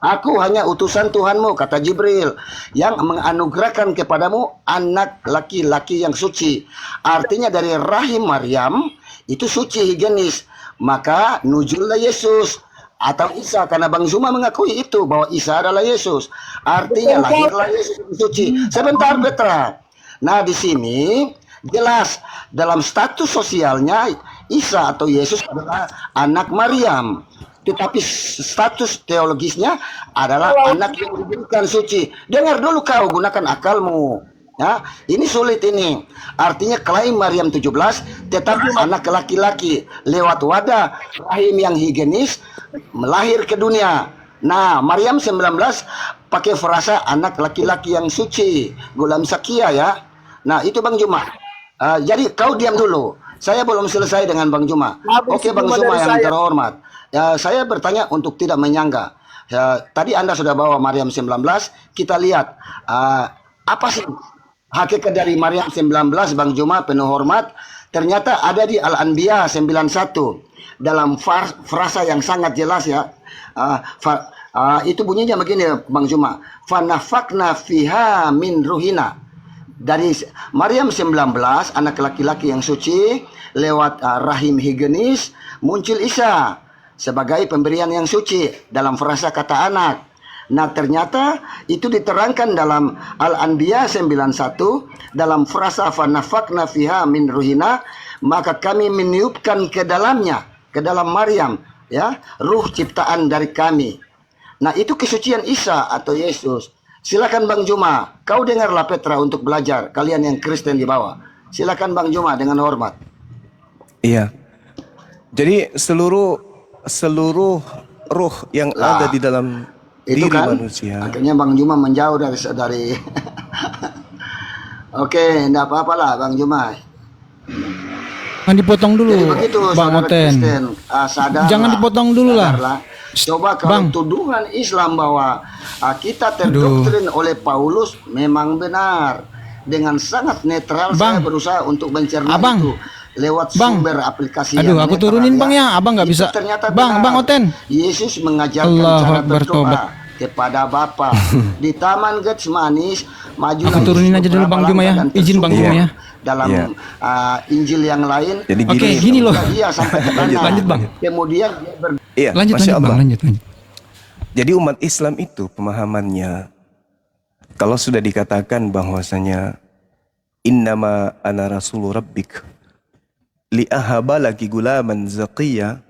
[SPEAKER 6] Aku hanya utusan Tuhanmu, kata Jibril, yang menganugerahkan kepadamu anak laki-laki yang suci. Artinya dari rahim Maryam itu suci, higienis. Maka nuzullah Yesus atau Isa, karena Bang Juma mengakui itu bahwa Isa adalah Yesus. Artinya lahirlah Yesus yang suci. Sebentar Petra. Nah, di sini jelas dalam status sosialnya Isa atau Yesus adalah anak Maryam. Tetapi status teologisnya adalah anak yang diberikan suci. Dengar dulu kau, gunakan akalmu. Ya, ini sulit ini. Artinya klaim Maryam 17 tetapi anak laki-laki lewat wadah rahim yang higienis melahir ke dunia. Nah, Maryam 19 pakai frasa anak laki-laki yang suci, Gulam Sakia ya. Nah, itu Bang Juma. Jadi kau diam dulu. Saya belum selesai dengan Bang Juma. Oke, Bang Juma yang terhormat. Saya bertanya untuk tidak menyangka. Tadi Anda sudah bawa Maryam 19. Kita lihat apa sih hakikat dari Maryam 19, Bang Juma penuh hormat. Ternyata ada di Al-Anbiya 91 dalam frasa yang sangat jelas ya. Itu bunyinya begini Bang Juma. Fanafakna fiha min ruhina. Dari Maryam 19, anak laki-laki yang suci, lewat rahim higienis muncul Isa sebagai pemberian yang suci dalam frasa kata anak. Nah ternyata itu diterangkan dalam Al-Anbiya 91 dalam frasa fanafakna fiha min ruhina, maka kami meniupkan ke dalamnya, ke dalam Maryam, ya, ruh ciptaan dari kami. Nah itu kesucian Isa atau Yesus. Silakan Bang Juma, kau dengarlah Petra untuk belajar, kalian yang Kristen di bawah. Silakan Bang Juma dengan hormat.
[SPEAKER 1] Iya. Jadi seluruh ruh yang ada di dalam
[SPEAKER 6] Itu
[SPEAKER 1] diri
[SPEAKER 6] kan
[SPEAKER 1] manusia.
[SPEAKER 6] akhirnya Bang Juma menjauh dari Oke, enggak apa-apa lah Bang Juma.
[SPEAKER 8] Jangan dipotong dulu,
[SPEAKER 6] Jadi begitu
[SPEAKER 8] Bang
[SPEAKER 6] saudara
[SPEAKER 8] Oten.
[SPEAKER 6] Kristen, sadarlah,
[SPEAKER 8] Jangan dipotong dulu lah.
[SPEAKER 6] sadarlah. Coba kalau
[SPEAKER 8] Bang.
[SPEAKER 6] tuduhan Islam bahwa kita terdoktrin oleh Paulus memang benar. Dengan sangat netral
[SPEAKER 8] Bang.
[SPEAKER 6] saya berusaha untuk mencerna
[SPEAKER 8] Abang.
[SPEAKER 6] itu lewat
[SPEAKER 8] Bang.
[SPEAKER 6] sumber aplikasi
[SPEAKER 8] Aduh,
[SPEAKER 6] yang
[SPEAKER 8] aku
[SPEAKER 6] netral,
[SPEAKER 8] turunin Bang ya, Abang nggak
[SPEAKER 6] Itu
[SPEAKER 8] bisa.
[SPEAKER 6] ternyata
[SPEAKER 8] Bang,
[SPEAKER 6] benar.
[SPEAKER 8] Bang Oten.
[SPEAKER 6] Yesus mengajarkan
[SPEAKER 8] Allahu
[SPEAKER 6] cara
[SPEAKER 8] Akbar,
[SPEAKER 6] berdoa
[SPEAKER 8] tobat.
[SPEAKER 6] kepada Bapa di Taman Getsemani. Majulah
[SPEAKER 8] Aku turunin
[SPEAKER 6] Yesus
[SPEAKER 8] aja dulu Bang
[SPEAKER 6] beberapa
[SPEAKER 8] Juma ya.
[SPEAKER 6] langkah dan
[SPEAKER 8] Izin Bang
[SPEAKER 6] tersungkur
[SPEAKER 8] Juma ya.
[SPEAKER 6] dalam
[SPEAKER 1] Iya.
[SPEAKER 6] Injil yang lain.
[SPEAKER 1] Jadi
[SPEAKER 8] Oke, gini loh.
[SPEAKER 6] Dia sampai ke kanan.
[SPEAKER 8] Lanjut, Bang.
[SPEAKER 6] Kemudian dia
[SPEAKER 1] Iya,
[SPEAKER 8] Lanjut,
[SPEAKER 1] Masya
[SPEAKER 8] lanjut
[SPEAKER 1] Allah.
[SPEAKER 8] Bang, lanjut.
[SPEAKER 1] Jadi umat Islam itu pemahamannya, kalau sudah dikatakan bahwasanya innama ana rasulu rabbik li'ahaba laki gulaman zakiya,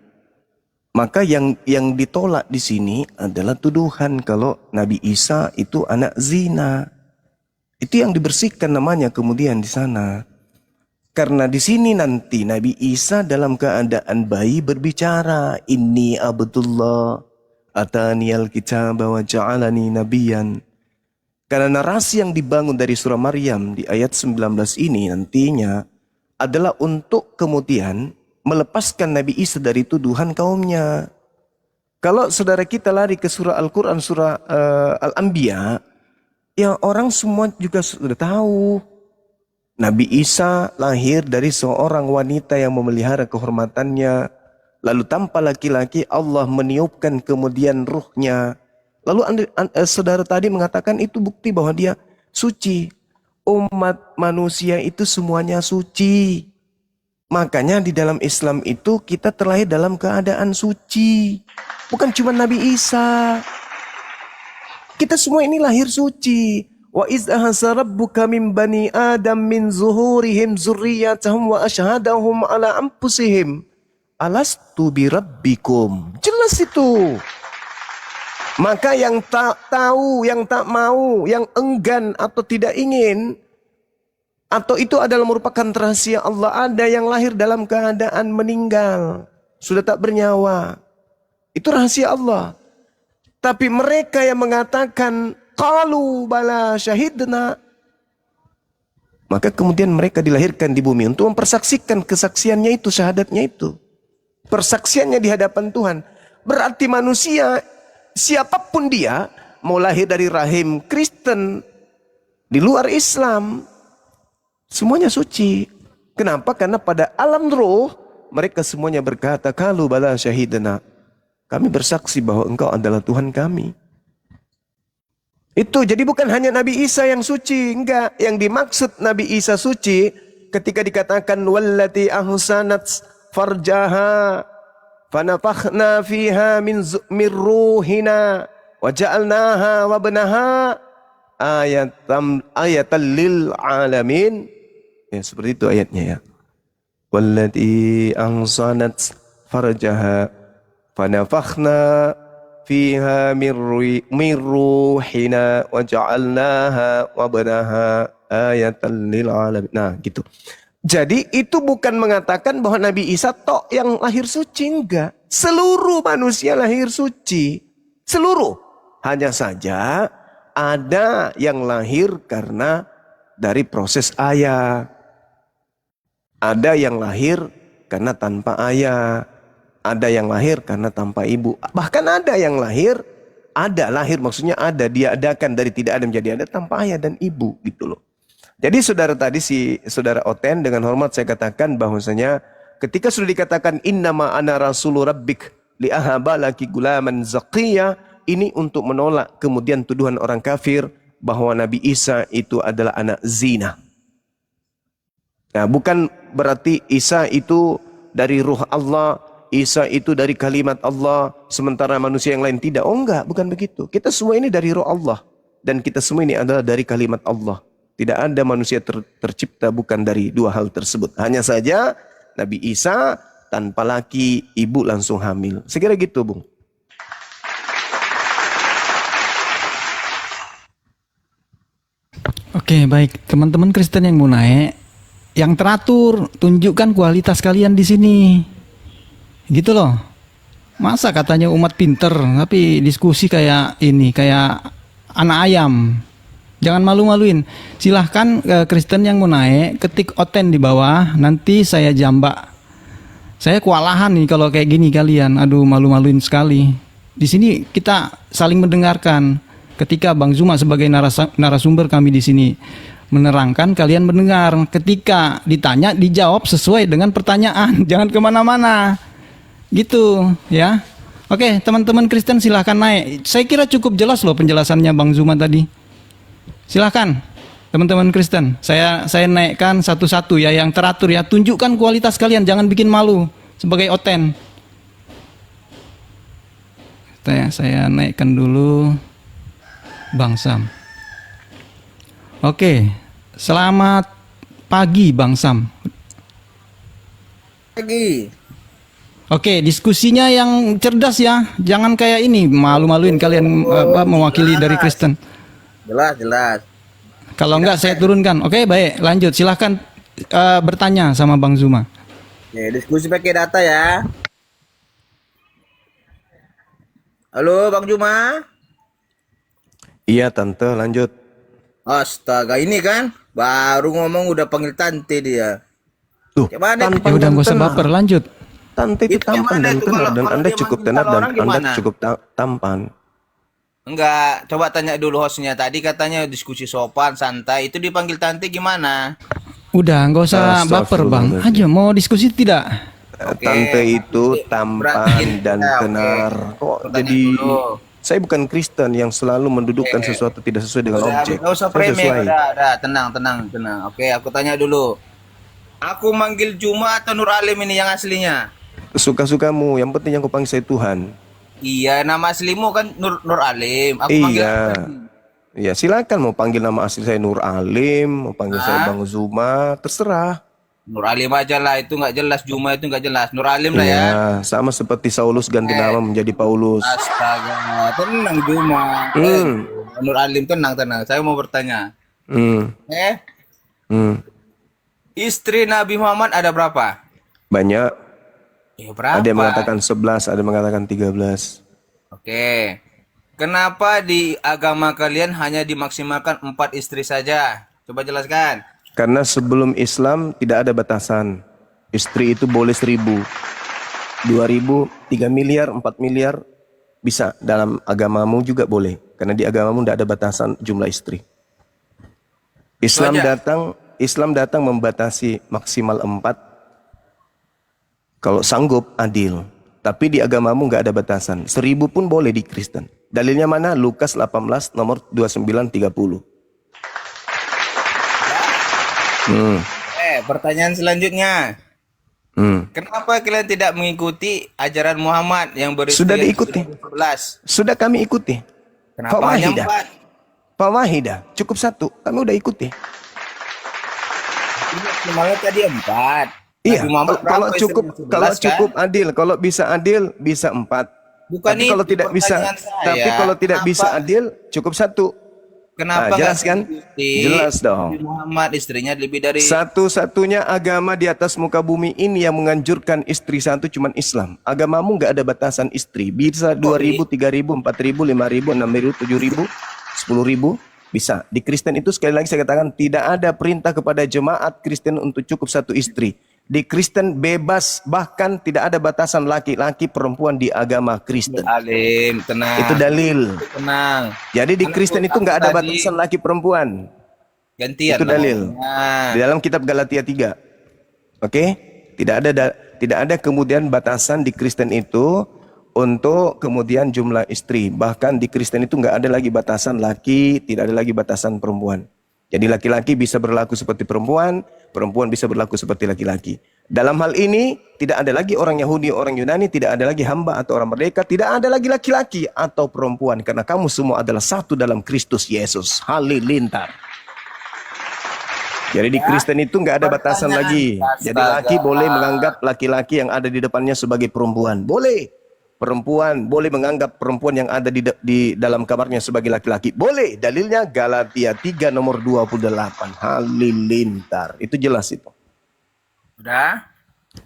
[SPEAKER 1] maka yang ditolak di sini adalah tuduhan kalau Nabi Isa itu anak zina. Itu yang dibersihkan namanya kemudian di sana. Karena di sini nanti Nabi Isa dalam keadaan bayi berbicara, inni abdullah ataniyal kitaba wa ja'alani nabiyan. Karena narasi yang dibangun dari surah Maryam di ayat 19 ini nantinya adalah untuk kemudian melepaskan Nabi Isa dari tuduhan kaumnya. Kalau saudara kita lari ke surah Al-Quran, surah Al-Anbiya, ya orang semua juga sudah tahu. Nabi Isa lahir dari seorang wanita yang memelihara kehormatannya. Lalu tanpa laki-laki Allah meniupkan kemudian ruhnya. Lalu saudara tadi mengatakan itu bukti bahwa dia suci. Umat manusia itu semuanya suci. Makanya di dalam Islam itu kita terlahir dalam keadaan suci. Bukan cuma Nabi Isa. Kita semua ini lahir suci. Wa iz ahasa rabbuka min bani Adam min zuhurihim zurriyatahum wa asyhadahum ala anfusihim alastu birabbikum. Jelas itu. Maka yang tak tahu, yang tak mau, yang enggan atau tidak ingin, atau itu adalah merupakan rahasia Allah, ada yang lahir dalam keadaan meninggal, sudah tak bernyawa. Itu rahasia Allah. Tapi mereka yang mengatakan qalu bala syahidna, maka kemudian mereka dilahirkan di bumi untuk mempersaksikan kesaksiannya itu, syahadatnya itu. Persaksiannya di hadapan Tuhan. Berarti manusia siapapun dia, mau lahir dari rahim Kristen, di luar Islam, semuanya suci. Kenapa? Karena pada alam roh mereka semuanya berkata, "Qalu bala syahidna." Kami bersaksi bahwa Engkau adalah Tuhan kami. Itu jadi bukan hanya Nabi Isa yang suci, enggak. Yang dimaksud Nabi Isa suci ketika dikatakan wallati ahsanat farjaha fanafakhna fiha min ruhina wa ja'alnaha wa banaha ayatan lil alamin. Ya, seperti itu ayatnya ya. Wallati ahsanat farjaha fanafakhna fiha min ruhina wa ja'alnaha wa banaha ayatan lil alamin. Nah, gitu. Jadi itu bukan mengatakan bahwa Nabi Isa tok yang lahir suci, enggak. Seluruh manusia lahir suci. Seluruh. Hanya saja ada yang lahir karena dari proses ayah. Ada yang lahir karena tanpa ayah. Ada yang lahir karena tanpa ibu. Bahkan ada yang lahir, lahir maksudnya ada, diadakan dari tidak ada menjadi ada tanpa ayah dan ibu gitu loh. Jadi saudara tadi saudara Oten dengan hormat saya katakan bahwasanya ketika sudah dikatakan innama ana rasulu rabbik li ahaba laki gulaman zakiya, ini untuk menolak kemudian tuduhan orang kafir bahwa Nabi Isa itu adalah anak zina. Nah, bukan berarti Isa itu dari ruh Allah, Isa itu dari kalimat Allah, sementara manusia yang lain tidak. Oh enggak, bukan begitu. Kita semua ini dari ruh Allah. Dan kita semua ini adalah dari kalimat Allah. Tidak ada manusia tercipta bukan dari dua hal tersebut. Hanya saja Nabi Isa tanpa laki, ibu langsung hamil. Sekira gitu, Bung.
[SPEAKER 8] Oke, baik. Teman-teman Kristen yang mau naik, yang teratur, tunjukkan kualitas kalian di sini. Gitu loh. Masa katanya umat pinter, tapi diskusi kayak ini, kayak anak ayam. Jangan malu-maluin. Silahkan Kristen yang mau naik, ketik oten di bawah, nanti saya jambak. Saya kewalahan nih kalau kayak gini kalian. Aduh, malu-maluin sekali. Di sini kita saling mendengarkan. Ketika Bang Zuma sebagai narasumber kami di sini menerangkan, kalian mendengar. Ketika ditanya, dijawab sesuai dengan pertanyaan. Jangan kemana-mana. Gitu ya. Oke, teman-teman Kristen silahkan naik. Saya kira cukup jelas loh penjelasannya Bang Zuma tadi. Silahkan teman-teman Kristen. Saya naikkan satu-satu ya, yang teratur ya. Tunjukkan kualitas kalian, jangan bikin malu sebagai oten. Saya naikkan dulu Bang Sam. Oke, selamat pagi Bang Sam.
[SPEAKER 9] Pagi.
[SPEAKER 8] Oke, diskusinya yang cerdas ya. Jangan kayak ini, malu-maluin kalian mewakili dari Kristen.
[SPEAKER 9] Jelas.
[SPEAKER 8] Kalau enggak saya turunkan. Oke, baik. Lanjut. Silahkan bertanya sama Bang Zuma.
[SPEAKER 9] Oke, diskusi pakai data ya. Halo Bang Zuma.
[SPEAKER 1] Iya, Tante, lanjut.
[SPEAKER 9] Astaga, ini kan baru ngomong udah panggil tante dia.
[SPEAKER 1] Tuh,
[SPEAKER 9] Gimana?
[SPEAKER 8] Ya udah nggak usah baper, lanjut.
[SPEAKER 1] Tante itu
[SPEAKER 9] Itu
[SPEAKER 1] tampan
[SPEAKER 9] gimana
[SPEAKER 1] dan
[SPEAKER 9] itu
[SPEAKER 1] tenar,
[SPEAKER 9] kalau-
[SPEAKER 1] dan
[SPEAKER 9] kalau
[SPEAKER 1] Anda
[SPEAKER 9] dia
[SPEAKER 1] cukup
[SPEAKER 9] manggil
[SPEAKER 1] tenar dan
[SPEAKER 9] orang
[SPEAKER 1] Anda
[SPEAKER 9] gimana?
[SPEAKER 1] cukup tampan.
[SPEAKER 9] Enggak, coba tanya dulu hostnya. Tadi katanya diskusi sopan, santai. Itu dipanggil tante gimana?
[SPEAKER 8] Udah nggak usah baper Bang. Aja mau diskusi tidak?
[SPEAKER 9] Oke.
[SPEAKER 1] Tante itu
[SPEAKER 9] Berarti
[SPEAKER 1] tampan
[SPEAKER 9] ini
[SPEAKER 1] dan
[SPEAKER 9] ya, oke.
[SPEAKER 1] tenar. Kok
[SPEAKER 9] Pertanyaan
[SPEAKER 1] jadi
[SPEAKER 9] dulu.
[SPEAKER 1] saya bukan Kristen yang selalu mendudukkan sesuatu tidak sesuai dengan objek.
[SPEAKER 9] Nggak usah
[SPEAKER 1] Saya
[SPEAKER 9] framing,
[SPEAKER 1] sesuai.
[SPEAKER 9] udah, tenang. Oke, aku tanya dulu. Aku manggil Juma atau Nur Alim ini yang aslinya?
[SPEAKER 1] Suka-sukamu, yang penting yang kau panggil saya Tuhan.
[SPEAKER 9] Iya, nama aslimu kan Nur Alim. Aku manggil
[SPEAKER 1] Iya. Ya, silakan mau panggil nama asli saya Nur Alim, mau panggil saya Bang Zuma, terserah.
[SPEAKER 9] Nur Alim aja lah, itu nggak jelas. Juma itu nggak jelas. Nur Alim lah ya.
[SPEAKER 1] Ya, sama seperti Saulus ganti nama menjadi Paulus.
[SPEAKER 9] Astaga, tenang Juma. Nur Alim tenang. Saya mau bertanya.
[SPEAKER 1] Hmm, hmm.
[SPEAKER 9] Istri Nabi Muhammad ada berapa?
[SPEAKER 1] Banyak.
[SPEAKER 9] Ya, berapa?
[SPEAKER 1] Ada yang mengatakan 11, ada yang mengatakan 13.
[SPEAKER 9] Oke. Kenapa di agama kalian hanya dimaksimalkan 4 istri saja? Coba jelaskan.
[SPEAKER 1] Karena sebelum Islam tidak ada batasan. Istri itu boleh 1.000, 2.000, 3 miliar, 4 miliar. Bisa, dalam agamamu juga boleh. Karena di agamamu tidak ada batasan jumlah istri. Islam datang membatasi maksimal 4. Kalau sanggup, adil. Tapi di agamamu nggak ada batasan. 1.000 pun boleh di Kristen. Dalilnya mana? Lukas 18 nomor 29-30.
[SPEAKER 9] Pertanyaan selanjutnya. Kenapa kalian tidak mengikuti ajaran Muhammad yang beristri
[SPEAKER 1] Sudah diikuti.
[SPEAKER 9] 11?
[SPEAKER 1] Sudah kami ikuti.
[SPEAKER 9] Kenapa hanya 4?
[SPEAKER 1] Fawahidah. Cukup 1. Kami udah ikuti.
[SPEAKER 9] Malah tadi 4.
[SPEAKER 1] Iya,
[SPEAKER 9] Nabi Muhammad
[SPEAKER 1] kalau
[SPEAKER 9] berapa
[SPEAKER 1] cukup
[SPEAKER 9] istrinya? 11,
[SPEAKER 1] kalau
[SPEAKER 9] kan?
[SPEAKER 1] cukup adil, kalau bisa adil bisa 4.
[SPEAKER 9] Bukan
[SPEAKER 1] Tapi kalau
[SPEAKER 9] itu
[SPEAKER 1] tidak bisa,
[SPEAKER 9] pertanyaan saya.
[SPEAKER 1] tapi kalau tidak
[SPEAKER 9] Kenapa-
[SPEAKER 1] bisa adil cukup 1.
[SPEAKER 9] Kenapa
[SPEAKER 1] Nah, jelas
[SPEAKER 9] nggak
[SPEAKER 1] kan?
[SPEAKER 9] diikuti?
[SPEAKER 1] Jelas dong.
[SPEAKER 9] Nabi Muhammad istrinya lebih dari
[SPEAKER 1] Satu-satunya agama di atas muka bumi ini yang menganjurkan istri satu cuman Islam. Agamamu nggak ada batasan istri. Bisa 2.000, 3.000, 4.000, 5.000, 6.000, 7.000, 10.000. Bisa. Di Kristen itu sekali lagi saya katakan tidak ada perintah kepada jemaat Kristen untuk cukup 1 istri. Di Kristen bebas, bahkan tidak ada batasan laki-laki perempuan di agama Kristen.
[SPEAKER 9] Alim, tenang.
[SPEAKER 1] Itu dalil.
[SPEAKER 9] Tenang.
[SPEAKER 1] Jadi di Kristen itu nggak ada batasan laki perempuan.
[SPEAKER 9] Gantian.
[SPEAKER 1] Itu dalil.
[SPEAKER 9] Nah,
[SPEAKER 1] Di dalam kitab Galatia 3. Oke? Tidak ada kemudian batasan di Kristen itu untuk kemudian jumlah istri. Bahkan di Kristen itu nggak ada lagi batasan laki, tidak ada lagi batasan perempuan. Jadi laki-laki bisa berlaku seperti perempuan, perempuan bisa berlaku seperti laki-laki. Dalam hal ini tidak ada lagi orang Yahudi, orang Yunani, tidak ada lagi hamba atau orang merdeka, tidak ada lagi laki-laki atau perempuan, karena kamu semua adalah satu dalam Kristus Yesus. Halilintar. Jadi di Kristen itu nggak ada batasan lagi. Jadi laki boleh menganggap laki-laki yang ada di depannya sebagai perempuan. Boleh. Perempuan boleh menganggap perempuan yang ada di dalam kamarnya sebagai laki-laki. Boleh. Dalilnya Galatia 3 nomor 28. Halilintar. Itu jelas itu.
[SPEAKER 9] Udah?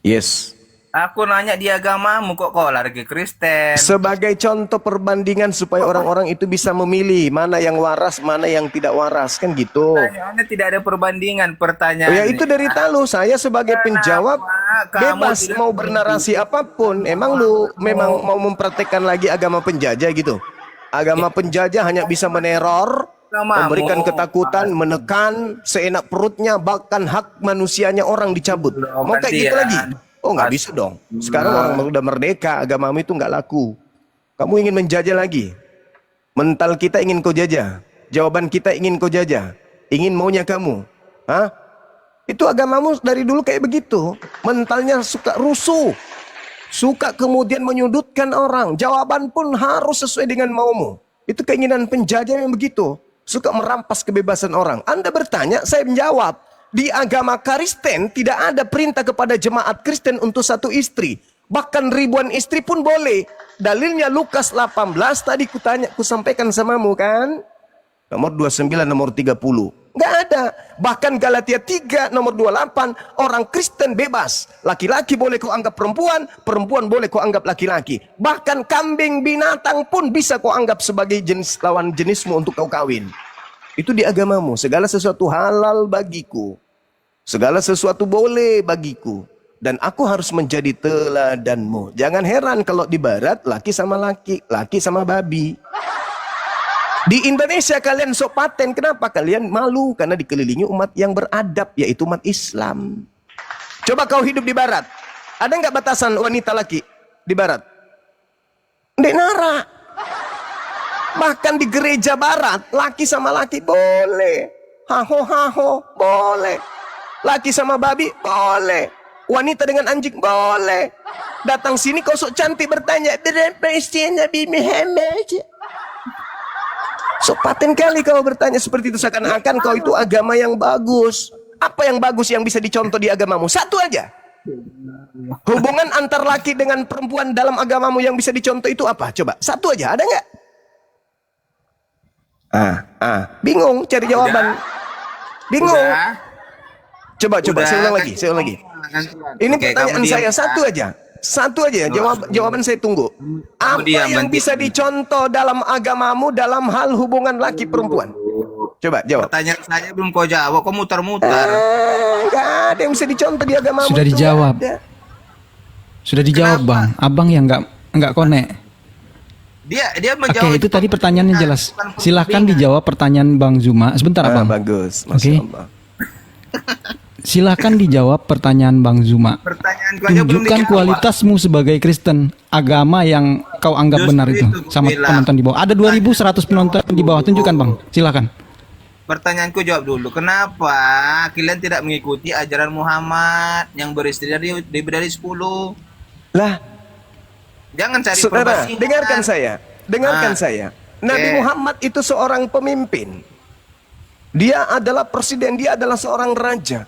[SPEAKER 1] Yes.
[SPEAKER 9] Aku nanya di agamamu kok lari ke Kristen.
[SPEAKER 1] Sebagai contoh perbandingan supaya orang-orang itu bisa memilih mana yang waras, mana yang tidak waras, kan gitu.
[SPEAKER 9] Pertanyaannya tidak ada perbandingan. Pertanyaan.
[SPEAKER 1] Ya itu dari talu. Saya sebagai penjawab
[SPEAKER 9] kamu
[SPEAKER 1] bebas
[SPEAKER 9] tidak
[SPEAKER 1] mau bernarasi apapun. Emang lu memang mau mempraktekkan lagi agama penjajah gitu? Agama penjajah hanya bisa meneror, memberikan ketakutan, menekan, seenak perutnya, bahkan hak manusianya orang dicabut. Mau kayak gitu lagi? Oh nggak bisa dong. Sekarang orang udah merdeka, agamamu itu nggak laku. Kamu ingin menjajah lagi? Mental kita ingin kau jajah. Jawaban kita ingin kau jajah. Ingin maunya kamu. Hah? Itu agamamu dari dulu kayak begitu. Mentalnya suka rusuh. Suka kemudian menyudutkan orang. Jawaban pun harus sesuai dengan maumu. Itu keinginan penjajah yang begitu. Suka merampas kebebasan orang. Anda bertanya, saya menjawab. Di agama Kristen tidak ada perintah kepada jemaat Kristen untuk satu istri. Bahkan ribuan istri pun boleh. Dalilnya Lukas 18 tadi kusampaikan samamu kan? Nomor 29, nomor 30. Nggak ada. Bahkan Galatia 3 nomor 28, orang Kristen bebas. Laki-laki boleh kau anggap perempuan, perempuan boleh kau anggap laki-laki. Bahkan kambing binatang pun bisa kau anggap sebagai jenis lawan jenismu untuk kau kawin. Itu di agamamu. Segala sesuatu halal bagiku. Segala sesuatu boleh bagiku. Dan aku harus menjadi teladanmu. Jangan heran kalau di barat laki sama laki, laki sama babi. Di Indonesia kalian sok paten. Kenapa? Kalian malu karena dikelilingi umat yang beradab, yaitu umat Islam. Coba kau hidup di barat. Ada nggak batasan wanita laki di barat? Ndek nara. Bahkan di gereja barat, laki sama laki boleh. Haho boleh. Laki sama babi boleh. Wanita dengan anjing boleh. Datang sini kau sok cantik bertanya, berapa istri Nabi Muhammad? Sok paten kali kau bertanya seperti itu, seakan-akan kau itu agama yang bagus. Apa yang bagus yang bisa dicontoh di agamamu? Satu aja. Hubungan antar laki dengan perempuan dalam agamamu yang bisa dicontoh itu apa? Coba, satu aja, ada nggak? Bingung cari jawaban. Bingung. Coba, saya ulang lagi. Ini pertanyaan saya satu aja. Jawaban saya tunggu. Apa yang bisa dicontoh dalam agamamu dalam hal hubungan laki perempuan? Coba jawab.
[SPEAKER 9] Pertanyaan saya belum kau jawab, kau mutar-mutar.
[SPEAKER 1] Gak ada yang bisa dicontoh di agamamu.
[SPEAKER 8] Sudah dijawab. Sudah dijawab, Bang. Abang yang nggak konek.
[SPEAKER 9] Dia menjawab.
[SPEAKER 8] Oke, itu tadi pertanyaannya jelas. Silahkan dijawab pertanyaan Bang Zuma. Sebentar, Bang.
[SPEAKER 1] Bagus,
[SPEAKER 8] Oke. Silahkan dijawab pertanyaan Bang Zuma. Tunjukkan kualitasmu sebagai Kristen, agama yang kau anggap benar itu, sama penonton di bawah. Ada 2.100 penonton di bawah. Tunjukkan, Bang. Silahkan.
[SPEAKER 9] Pertanyaanku jawab dulu. Kenapa kalian tidak mengikuti ajaran Muhammad yang beristri dari 10?
[SPEAKER 1] Lah,
[SPEAKER 9] jangan cari
[SPEAKER 1] saudara,
[SPEAKER 9] perbandingan.
[SPEAKER 1] dengarkan saya. Nabi Muhammad itu seorang pemimpin. Dia adalah presiden, dia adalah seorang raja.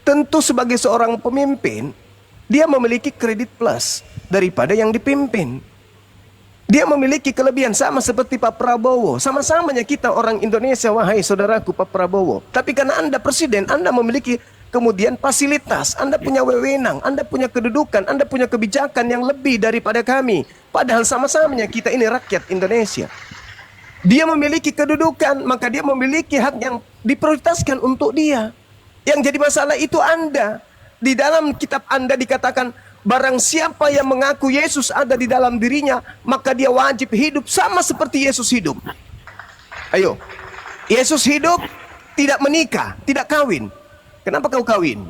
[SPEAKER 1] Tentu sebagai seorang pemimpin, dia memiliki kredit plus daripada yang dipimpin. Dia memiliki kelebihan sama seperti Pak Prabowo. Sama-samanya kita orang Indonesia, wahai saudaraku Pak Prabowo. Tapi karena Anda presiden, Anda memiliki kemudian fasilitas, Anda punya wewenang, Anda punya kedudukan, Anda punya kebijakan yang lebih daripada kami. Padahal sama-samanya kita ini rakyat Indonesia. Dia memiliki kedudukan, maka dia memiliki hak yang diprioritaskan untuk dia. Yang jadi masalah itu Anda. Di dalam kitab Anda dikatakan, barang siapa yang mengaku Yesus ada di dalam dirinya, maka dia wajib hidup sama seperti Yesus hidup. Ayo, Yesus hidup, tidak menikah, tidak kawin. Kenapa kau kawin?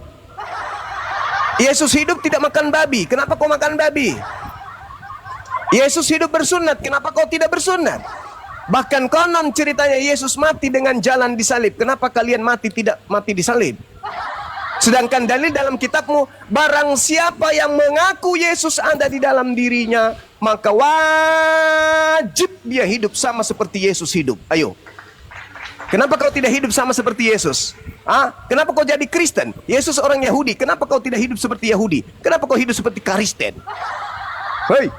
[SPEAKER 1] Yesus hidup tidak makan babi. Kenapa kau makan babi? Yesus hidup bersunat, kenapa kau tidak bersunat? Bahkan konon ceritanya Yesus mati dengan jalan disalib. Kenapa kalian tidak mati disalib? Sedangkan dalil dalam kitabmu, barang siapa yang mengaku Yesus ada di dalam dirinya, maka wajib dia hidup sama seperti Yesus hidup. Ayo. Kenapa kau tidak hidup sama seperti Yesus? Kenapa kau jadi Kristen? Yesus orang Yahudi, kenapa kau tidak hidup seperti Yahudi? Kenapa kau hidup seperti Kristen? Hei,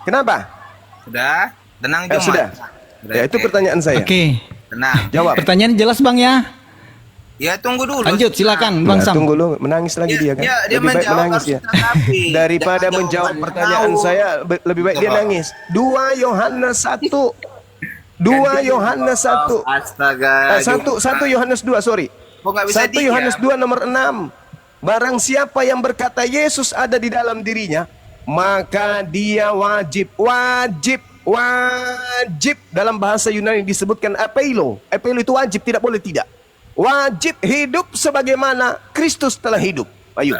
[SPEAKER 1] kenapa?
[SPEAKER 9] Sudah, tenang Jom.
[SPEAKER 1] Sudah. Ya, itu pertanyaan saya.
[SPEAKER 8] Oke.
[SPEAKER 9] Tenang.
[SPEAKER 1] Jawab.
[SPEAKER 8] Pertanyaan jelas Bang ya.
[SPEAKER 9] Ya tunggu dulu.
[SPEAKER 8] Lanjut silakan Bang
[SPEAKER 1] Nah,
[SPEAKER 8] Sam.
[SPEAKER 1] tunggu dulu, menangis lagi dia kan.
[SPEAKER 9] dia
[SPEAKER 1] Lebih baik
[SPEAKER 9] menjawab
[SPEAKER 1] menangis
[SPEAKER 9] harus
[SPEAKER 1] ya.
[SPEAKER 9] ditanggapi.
[SPEAKER 1] Daripada
[SPEAKER 9] Jangan
[SPEAKER 1] menjawab
[SPEAKER 9] jawaban
[SPEAKER 1] pertanyaan
[SPEAKER 9] tahu.
[SPEAKER 1] saya, lebih baik dia
[SPEAKER 9] Coba.
[SPEAKER 1] nangis. 2 Yohanes 1. 2 Yohanes 1.
[SPEAKER 9] Astaga.
[SPEAKER 1] 1 Yohanes 2, sorry.
[SPEAKER 9] Kok nggak bisa
[SPEAKER 1] 1 Yohanes 2 nomor 6. Barang siapa yang berkata Yesus ada di dalam dirinya, maka dia wajib dalam bahasa Yunani disebutkan apeilo. Apeilo itu wajib, tidak boleh tidak. Wajib hidup sebagaimana Kristus telah hidup. Ayo.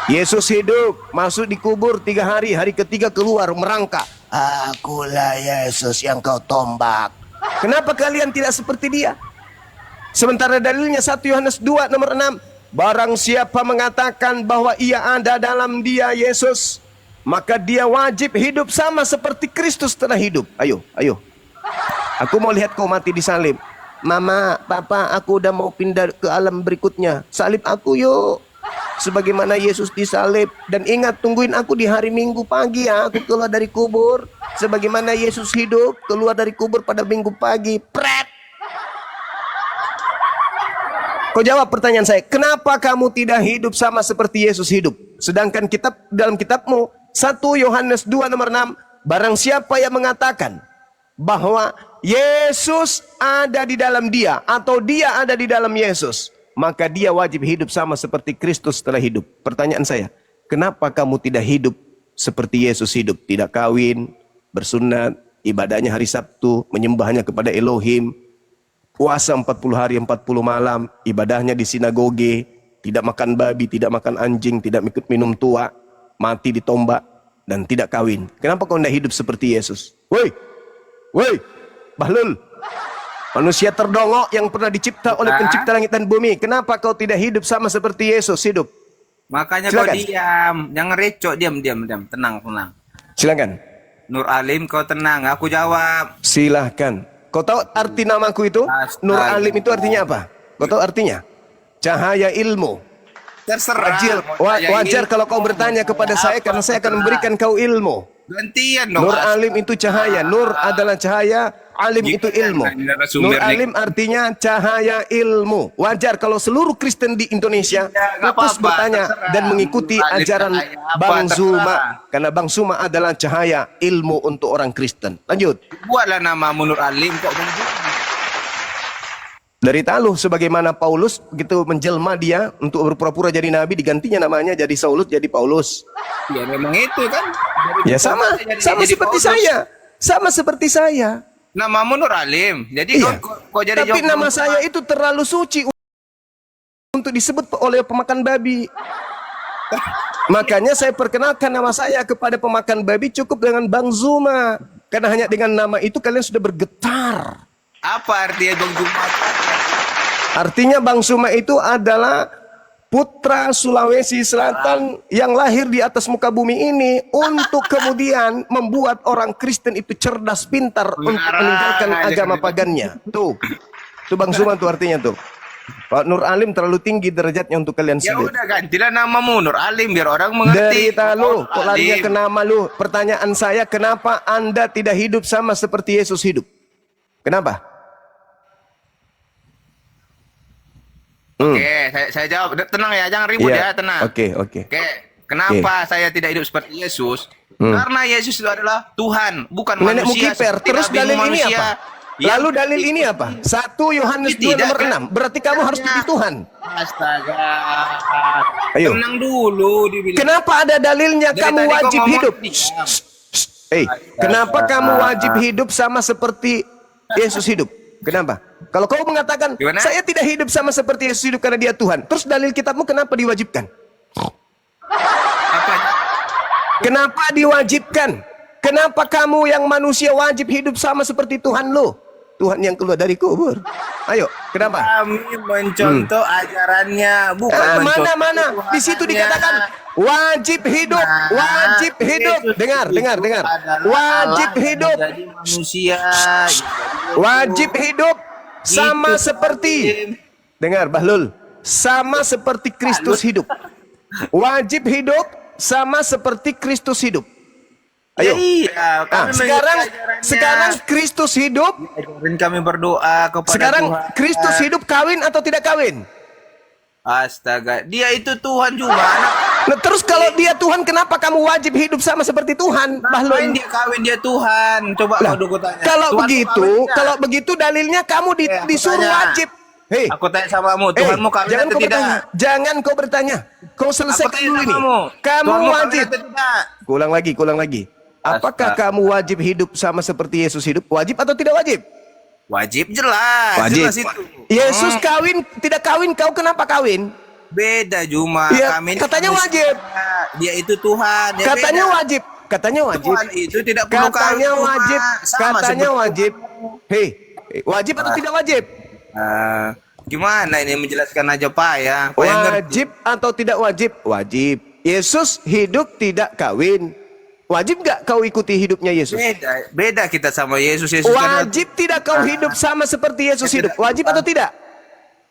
[SPEAKER 1] Yesus hidup, masuk dikubur 3 hari, hari ketiga keluar merangkak. Akulah Yesus yang kau tombak. Kenapa kalian tidak seperti dia? Sementara dalilnya 1 Yohanes 2 nomor 6. Barang siapa mengatakan bahwa ia ada dalam dia Yesus, maka dia wajib hidup sama seperti Kristus telah hidup. Ayo. Aku mau lihat kau mati di salib. Mama, papa, aku udah mau pindah ke alam berikutnya. Salib aku yuk. Sebagaimana Yesus disalib. Dan ingat, tungguin aku di hari Minggu pagi ya. Aku keluar dari kubur. Sebagaimana Yesus hidup, keluar dari kubur pada Minggu pagi. Pret. Kau jawab pertanyaan saya. Kenapa kamu tidak hidup sama seperti Yesus hidup? Sedangkan dalam kitabmu 1 Yohanes 2 nomor 6. Barang siapa yang mengatakan bahwa Yesus ada di dalam dia, atau dia ada di dalam Yesus, maka dia wajib hidup sama seperti Kristus telah hidup. Pertanyaan saya, kenapa kamu tidak hidup seperti Yesus hidup? Tidak kawin, bersunat, ibadahnya hari Sabtu, menyembahnya kepada Elohim, puasa 40 hari 40 malam, ibadahnya di sinagoge, tidak makan babi, tidak makan anjing, tidak ikut minum tua, mati ditombak, dan tidak kawin. Kenapa kau tidak hidup seperti Yesus? Woi, Bahlul, manusia terdongok yang pernah dicipta oleh pencipta langit dan bumi. Kenapa kau tidak hidup sama seperti Yesus hidup?
[SPEAKER 9] Makanya
[SPEAKER 1] Silakan.
[SPEAKER 9] kau diam, jangan recok, diam, tenang.
[SPEAKER 1] Silakan.
[SPEAKER 9] Nur Alim kau tenang, aku jawab.
[SPEAKER 1] Silahkan. Kau tahu arti namaku itu?
[SPEAKER 9] Astaga.
[SPEAKER 1] Nur Alim itu artinya apa? Kau tahu artinya? Cahaya ilmu.
[SPEAKER 9] Terserah.
[SPEAKER 1] Wajar kalau kau bertanya kepada saya, karena saya akan memberikan kau ilmu.
[SPEAKER 9] Gantian dong.
[SPEAKER 1] Nur Alim itu cahaya. Nur adalah cahaya, Alim itu ilmu. Nur Alim artinya cahaya ilmu. Wajar kalau seluruh Kristen di Indonesia terus bertanya dan mengikuti ajaran Bang Zuma. Karena Bang Zuma adalah cahaya ilmu untuk orang Kristen. Lanjut.
[SPEAKER 9] Buatlah nama Nur Alim kok Bang Zuma.
[SPEAKER 1] Dari Taluh, sebagaimana Paulus begitu menjelma dia untuk berpura-pura jadi nabi, digantinya namanya jadi Saulus, jadi Paulus.
[SPEAKER 9] Ya memang itu kan.
[SPEAKER 1] Ya sama seperti saya. Sama seperti saya.
[SPEAKER 9] Namamu Nur Alim. Jadi
[SPEAKER 1] Iya.
[SPEAKER 9] kau jadi
[SPEAKER 1] Tapi nama saya itu terlalu suci untuk disebut oleh pemakan babi. Makanya saya perkenalkan nama saya kepada pemakan babi cukup dengan Bang Zuma. Karena hanya dengan nama itu kalian sudah bergetar.
[SPEAKER 9] Apa artinya Bang Zuma?
[SPEAKER 1] Artinya Bang Zuma itu adalah putra Sulawesi Selatan yang lahir di atas muka bumi ini untuk kemudian membuat orang Kristen itu cerdas, pintar untuk meninggalkan agama pagannya. Tuh Bang Zuma tuh artinya tuh. Pak Nur Alim terlalu tinggi derajatnya untuk kalian
[SPEAKER 9] Ya
[SPEAKER 1] sebut.
[SPEAKER 9] udah gantilah namamu Nur Alim biar orang mengerti.
[SPEAKER 1] Derita lu, kok larinya
[SPEAKER 9] Alim.
[SPEAKER 1] ke nama lu? Pertanyaan saya, kenapa Anda tidak hidup sama seperti Yesus hidup? Kenapa?
[SPEAKER 9] Oke, saya jawab. Tenang ya, jangan ribut
[SPEAKER 1] Iya.
[SPEAKER 9] ya, tenang.
[SPEAKER 1] Oke.
[SPEAKER 9] Kenapa saya tidak hidup seperti Yesus? Karena Yesus itu adalah Tuhan, bukan
[SPEAKER 1] Nenekmu
[SPEAKER 9] manusia.
[SPEAKER 1] kiper.
[SPEAKER 9] seperti
[SPEAKER 1] Terus
[SPEAKER 9] Nabi
[SPEAKER 1] dalil ini
[SPEAKER 9] manusia.
[SPEAKER 1] apa? Lalu dalil ini apa? 1 Yohanes 2
[SPEAKER 9] Tidak,
[SPEAKER 1] nomor
[SPEAKER 9] kan?
[SPEAKER 1] 6. Berarti kamu harus jadi Tuhan.
[SPEAKER 9] Astaga.
[SPEAKER 1] Ayo.
[SPEAKER 9] Tenang dulu dibilang.
[SPEAKER 1] Kenapa ada dalilnya
[SPEAKER 9] Dari
[SPEAKER 1] kamu
[SPEAKER 9] tadi kau
[SPEAKER 1] wajib
[SPEAKER 9] ngomong
[SPEAKER 1] hidup?
[SPEAKER 9] diam.
[SPEAKER 1] Kenapa kamu wajib hidup sama seperti Yesus hidup? Kenapa? Kalau kau mengatakan,
[SPEAKER 9] Gimana?
[SPEAKER 1] saya tidak hidup sama seperti Yesus hidup karena dia Tuhan. Terus dalil kitabmu kenapa diwajibkan?
[SPEAKER 9] Apa?
[SPEAKER 1] Kenapa diwajibkan? Kenapa kamu yang manusia wajib hidup sama seperti Tuhan lo? Tuhan yang keluar dari kubur. Ayo, kenapa?
[SPEAKER 9] Kami mencontoh ajarannya, bukan mencontoh
[SPEAKER 1] Mana? Di situ dikatakan wajib hidup, wajib hidup. Dengar. Wajib hidup.
[SPEAKER 9] Jadi manusia.
[SPEAKER 1] Wajib hidup sama seperti. Dengar, Bahlul. Sama seperti Kristus hidup. Wajib hidup sama seperti Kristus hidup. Ayo.
[SPEAKER 9] Iya, kami
[SPEAKER 1] Sekarang Kristus hidup.
[SPEAKER 9] kami berdoa kepada
[SPEAKER 1] Sekarang
[SPEAKER 9] Tuhan.
[SPEAKER 1] Kristus hidup, kawin atau tidak kawin?
[SPEAKER 9] Astaga, dia itu Tuhan juga.
[SPEAKER 1] Nah, terus kalau dia Tuhan, kenapa kamu wajib hidup sama seperti Tuhan,
[SPEAKER 9] Ngapain
[SPEAKER 1] Bahlul?
[SPEAKER 9] dia kawin, dia Tuhan? Coba
[SPEAKER 1] Lah,
[SPEAKER 9] aku tanya.
[SPEAKER 1] kalau
[SPEAKER 9] Tuhan
[SPEAKER 1] begitu,
[SPEAKER 9] mau kawin
[SPEAKER 1] kalau
[SPEAKER 9] nggak?
[SPEAKER 1] begitu dalilnya kamu
[SPEAKER 9] Aku
[SPEAKER 1] disuruh
[SPEAKER 9] tanya.
[SPEAKER 1] wajib. Hei,
[SPEAKER 9] Aku tanya samamu, Tuhan mau kawin
[SPEAKER 1] jangan
[SPEAKER 9] atau
[SPEAKER 1] kau
[SPEAKER 9] tidak?
[SPEAKER 1] bertanya. Jangan kau bertanya. Kau
[SPEAKER 9] Aku
[SPEAKER 1] selesaikan
[SPEAKER 9] tanya
[SPEAKER 1] dulu ini.
[SPEAKER 9] samamu,
[SPEAKER 1] Kamu
[SPEAKER 9] Tuhan mau kawin
[SPEAKER 1] wajib.
[SPEAKER 9] atau tidak?
[SPEAKER 1] Kulang lagi. Apakah kamu wajib hidup sama seperti Yesus hidup? Wajib atau tidak wajib?
[SPEAKER 9] Wajib jelas.
[SPEAKER 1] Wajib.
[SPEAKER 9] Jelas itu.
[SPEAKER 1] Yesus kawin, tidak kawin, kau kenapa kawin?
[SPEAKER 9] Beda Juma.
[SPEAKER 1] Iya,
[SPEAKER 9] Kami ini
[SPEAKER 1] katanya
[SPEAKER 9] manusia.
[SPEAKER 1] wajib.
[SPEAKER 9] Dia itu Tuhan. Ya
[SPEAKER 1] Katanya
[SPEAKER 9] beda.
[SPEAKER 1] wajib. Katanya wajib.
[SPEAKER 9] Tuhan itu tidak perlu
[SPEAKER 1] Katanya
[SPEAKER 9] kawin, Juma.
[SPEAKER 1] wajib.
[SPEAKER 9] Sama
[SPEAKER 1] Katanya
[SPEAKER 9] seperti-
[SPEAKER 1] wajib. Hei, wajib atau tidak wajib?
[SPEAKER 9] Gimana ini menjelaskan aja Pak ya? Pak yang ngerti.
[SPEAKER 1] Wajib atau tidak wajib? Wajib. Yesus hidup tidak kawin. Wajib gak kau ikuti hidupnya Yesus?
[SPEAKER 9] Beda kita sama Yesus. Yesus kan
[SPEAKER 1] Wajib tidak kau hidup sama seperti Yesus hidup? Wajib atau tidak?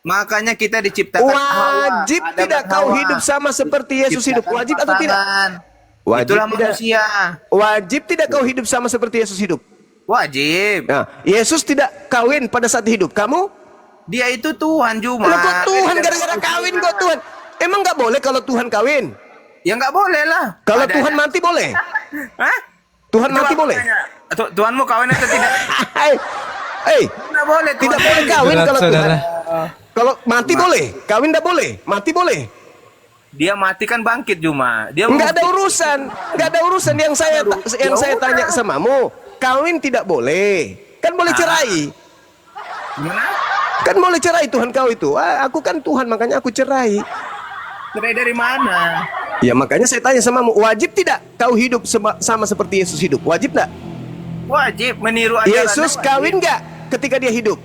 [SPEAKER 9] makanya kita diciptakan
[SPEAKER 1] Wajib
[SPEAKER 9] Hawa. Adam
[SPEAKER 1] tidak
[SPEAKER 9] dan
[SPEAKER 1] kau
[SPEAKER 9] Hawa.
[SPEAKER 1] hidup sama seperti Yesus hidup?
[SPEAKER 9] Diciptakan
[SPEAKER 1] Wajib atau tidak?
[SPEAKER 9] pasangan.
[SPEAKER 1] Wajib
[SPEAKER 9] Itulah
[SPEAKER 1] tidak.
[SPEAKER 9] manusia.
[SPEAKER 1] Wajib tidak kau hidup sama seperti Yesus hidup?
[SPEAKER 9] Wajib.
[SPEAKER 1] Nah, Yesus tidak kawin pada saat hidup. Kamu?
[SPEAKER 9] Dia itu Tuhan Juma.
[SPEAKER 1] Lah kok Tuhan gara-gara kawin kok Tuhan? Emang nggak boleh kalau Tuhan kawin?
[SPEAKER 9] Ya nggak boleh lah.
[SPEAKER 1] Kalau
[SPEAKER 9] Ada-
[SPEAKER 1] Tuhan mati boleh?
[SPEAKER 9] Hah?
[SPEAKER 1] Tuhan
[SPEAKER 9] Coba
[SPEAKER 1] mati
[SPEAKER 9] aku
[SPEAKER 1] boleh?
[SPEAKER 9] tanya. Tuhan mau kawin atau tidak?
[SPEAKER 1] Hei,
[SPEAKER 9] Nggak boleh. Tuhan
[SPEAKER 1] tidak boleh kawin
[SPEAKER 8] Berat,
[SPEAKER 1] kalau
[SPEAKER 8] saudara.
[SPEAKER 1] Tuhan. Kalau mati boleh, kawin tidak boleh, mati boleh.
[SPEAKER 9] Dia mati kan bangkit Juma. Dia
[SPEAKER 1] Nggak ada
[SPEAKER 9] membuktikan.
[SPEAKER 1] urusan, nggak ada urusan yang saya tanya samamu. Kawin tidak boleh, kan boleh cerai,
[SPEAKER 9] Gimana?
[SPEAKER 1] kan boleh cerai Tuhan kau itu. Aku kan Tuhan makanya aku cerai.
[SPEAKER 9] Cerai dari mana?
[SPEAKER 1] Ya makanya saya tanya samamu, wajib tidak kau hidup sama seperti Yesus hidup? Wajib tidak?
[SPEAKER 9] Wajib meniru ajarannya.
[SPEAKER 1] Yesus
[SPEAKER 9] wajib.
[SPEAKER 1] kawin nggak ketika dia hidup?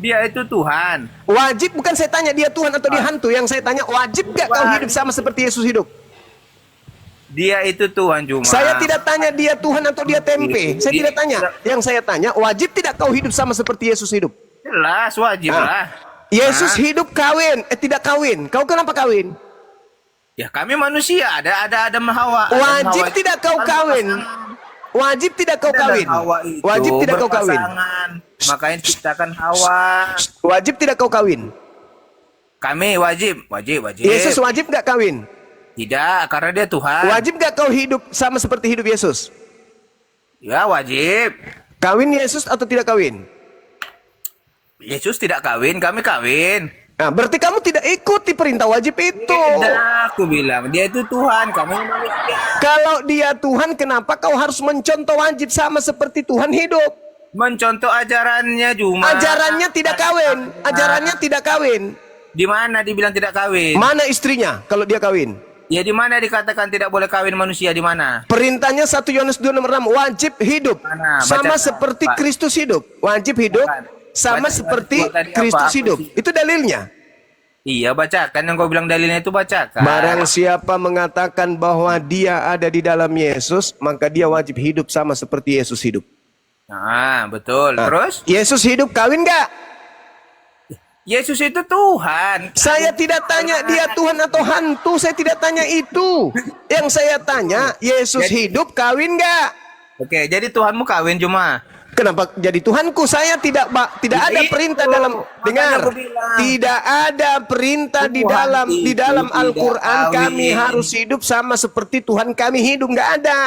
[SPEAKER 9] Dia itu Tuhan.
[SPEAKER 1] Wajib, bukan saya tanya dia Tuhan atau dia hantu. Yang saya tanya, wajib nggak kau hidup sama seperti Yesus hidup?
[SPEAKER 9] Dia itu Tuhan Juma.
[SPEAKER 1] Saya tidak tanya dia Tuhan atau dia tempe. Saya tidak tanya. Yang saya tanya, wajib tidak kau hidup sama seperti Yesus hidup?
[SPEAKER 9] Jelas wajib
[SPEAKER 1] Nah,
[SPEAKER 9] lah.
[SPEAKER 1] Yesus
[SPEAKER 9] Nah.
[SPEAKER 1] hidup kawin, tidak kawin. Kau kenapa kawin?
[SPEAKER 9] Ya kami manusia, ada Adam Hawa.
[SPEAKER 1] Wajib tidak kau kawin. Wajib tidak kau kawin. Wajib tidak kau kawin.
[SPEAKER 9] Makanya ciptakan Hawa.
[SPEAKER 1] Wajib tidak kau kawin.
[SPEAKER 9] Kami wajib.
[SPEAKER 1] Yesus wajib nggak kawin?
[SPEAKER 9] Tidak, karena dia Tuhan.
[SPEAKER 1] Wajib nggak kau hidup sama seperti hidup Yesus?
[SPEAKER 9] Ya wajib.
[SPEAKER 1] Kawin Yesus atau tidak kawin?
[SPEAKER 9] Yesus tidak kawin, kami kawin.
[SPEAKER 1] Nah, berarti kamu tidak ikuti perintah wajib itu.
[SPEAKER 9] Tidak, aku bilang dia itu Tuhan, kami manusia.
[SPEAKER 1] Kalau dia Tuhan, kenapa kau harus mencontoh wajib sama seperti Tuhan hidup?
[SPEAKER 9] Mencontoh ajarannya Juma.
[SPEAKER 1] Ajarannya tidak kawin. Ajarannya tidak kawin.
[SPEAKER 9] Di mana dibilang tidak kawin?
[SPEAKER 1] Mana istrinya kalau dia kawin?
[SPEAKER 9] Ya di mana dikatakan tidak boleh kawin manusia, di mana?
[SPEAKER 1] Perintahnya 1 Yohanes 2 nomor 6, wajib hidup
[SPEAKER 9] Mana?
[SPEAKER 1] sama
[SPEAKER 9] Baca,
[SPEAKER 1] seperti
[SPEAKER 9] Pak.
[SPEAKER 1] Kristus hidup. Wajib hidup sama
[SPEAKER 9] Baca,
[SPEAKER 1] seperti
[SPEAKER 9] baca tadi apa?
[SPEAKER 1] Kristus
[SPEAKER 9] Apa
[SPEAKER 1] hidup.
[SPEAKER 9] sih?
[SPEAKER 1] Itu dalilnya.
[SPEAKER 9] Iya, bacakan yang kau bilang dalilnya itu bacakan.
[SPEAKER 1] Barang siapa mengatakan bahwa dia ada di dalam Yesus, maka dia wajib hidup sama seperti Yesus hidup.
[SPEAKER 9] Nah, betul.
[SPEAKER 1] Nah,
[SPEAKER 9] Terus?
[SPEAKER 1] Yesus hidup kawin nggak?
[SPEAKER 9] Yesus itu Tuhan.
[SPEAKER 1] Saya tidak tanya dia Tuhan atau hantu, saya tidak tanya itu. Yang saya tanya, Yesus hidup kawin nggak?
[SPEAKER 9] Oke, jadi Tuhanmu kawin cuma.
[SPEAKER 1] Kenapa jadi Tuhanku? Saya tidak ada
[SPEAKER 9] itu,
[SPEAKER 1] perintah dalam
[SPEAKER 9] makanya
[SPEAKER 1] dengar.
[SPEAKER 9] aku bilang.
[SPEAKER 1] Tidak ada perintah di
[SPEAKER 9] Tuhan
[SPEAKER 1] dalam
[SPEAKER 9] itu
[SPEAKER 1] Al-Qur'an
[SPEAKER 9] tidak
[SPEAKER 1] kami
[SPEAKER 9] kawin.
[SPEAKER 1] harus hidup sama seperti Tuhan kami hidup, nggak ada.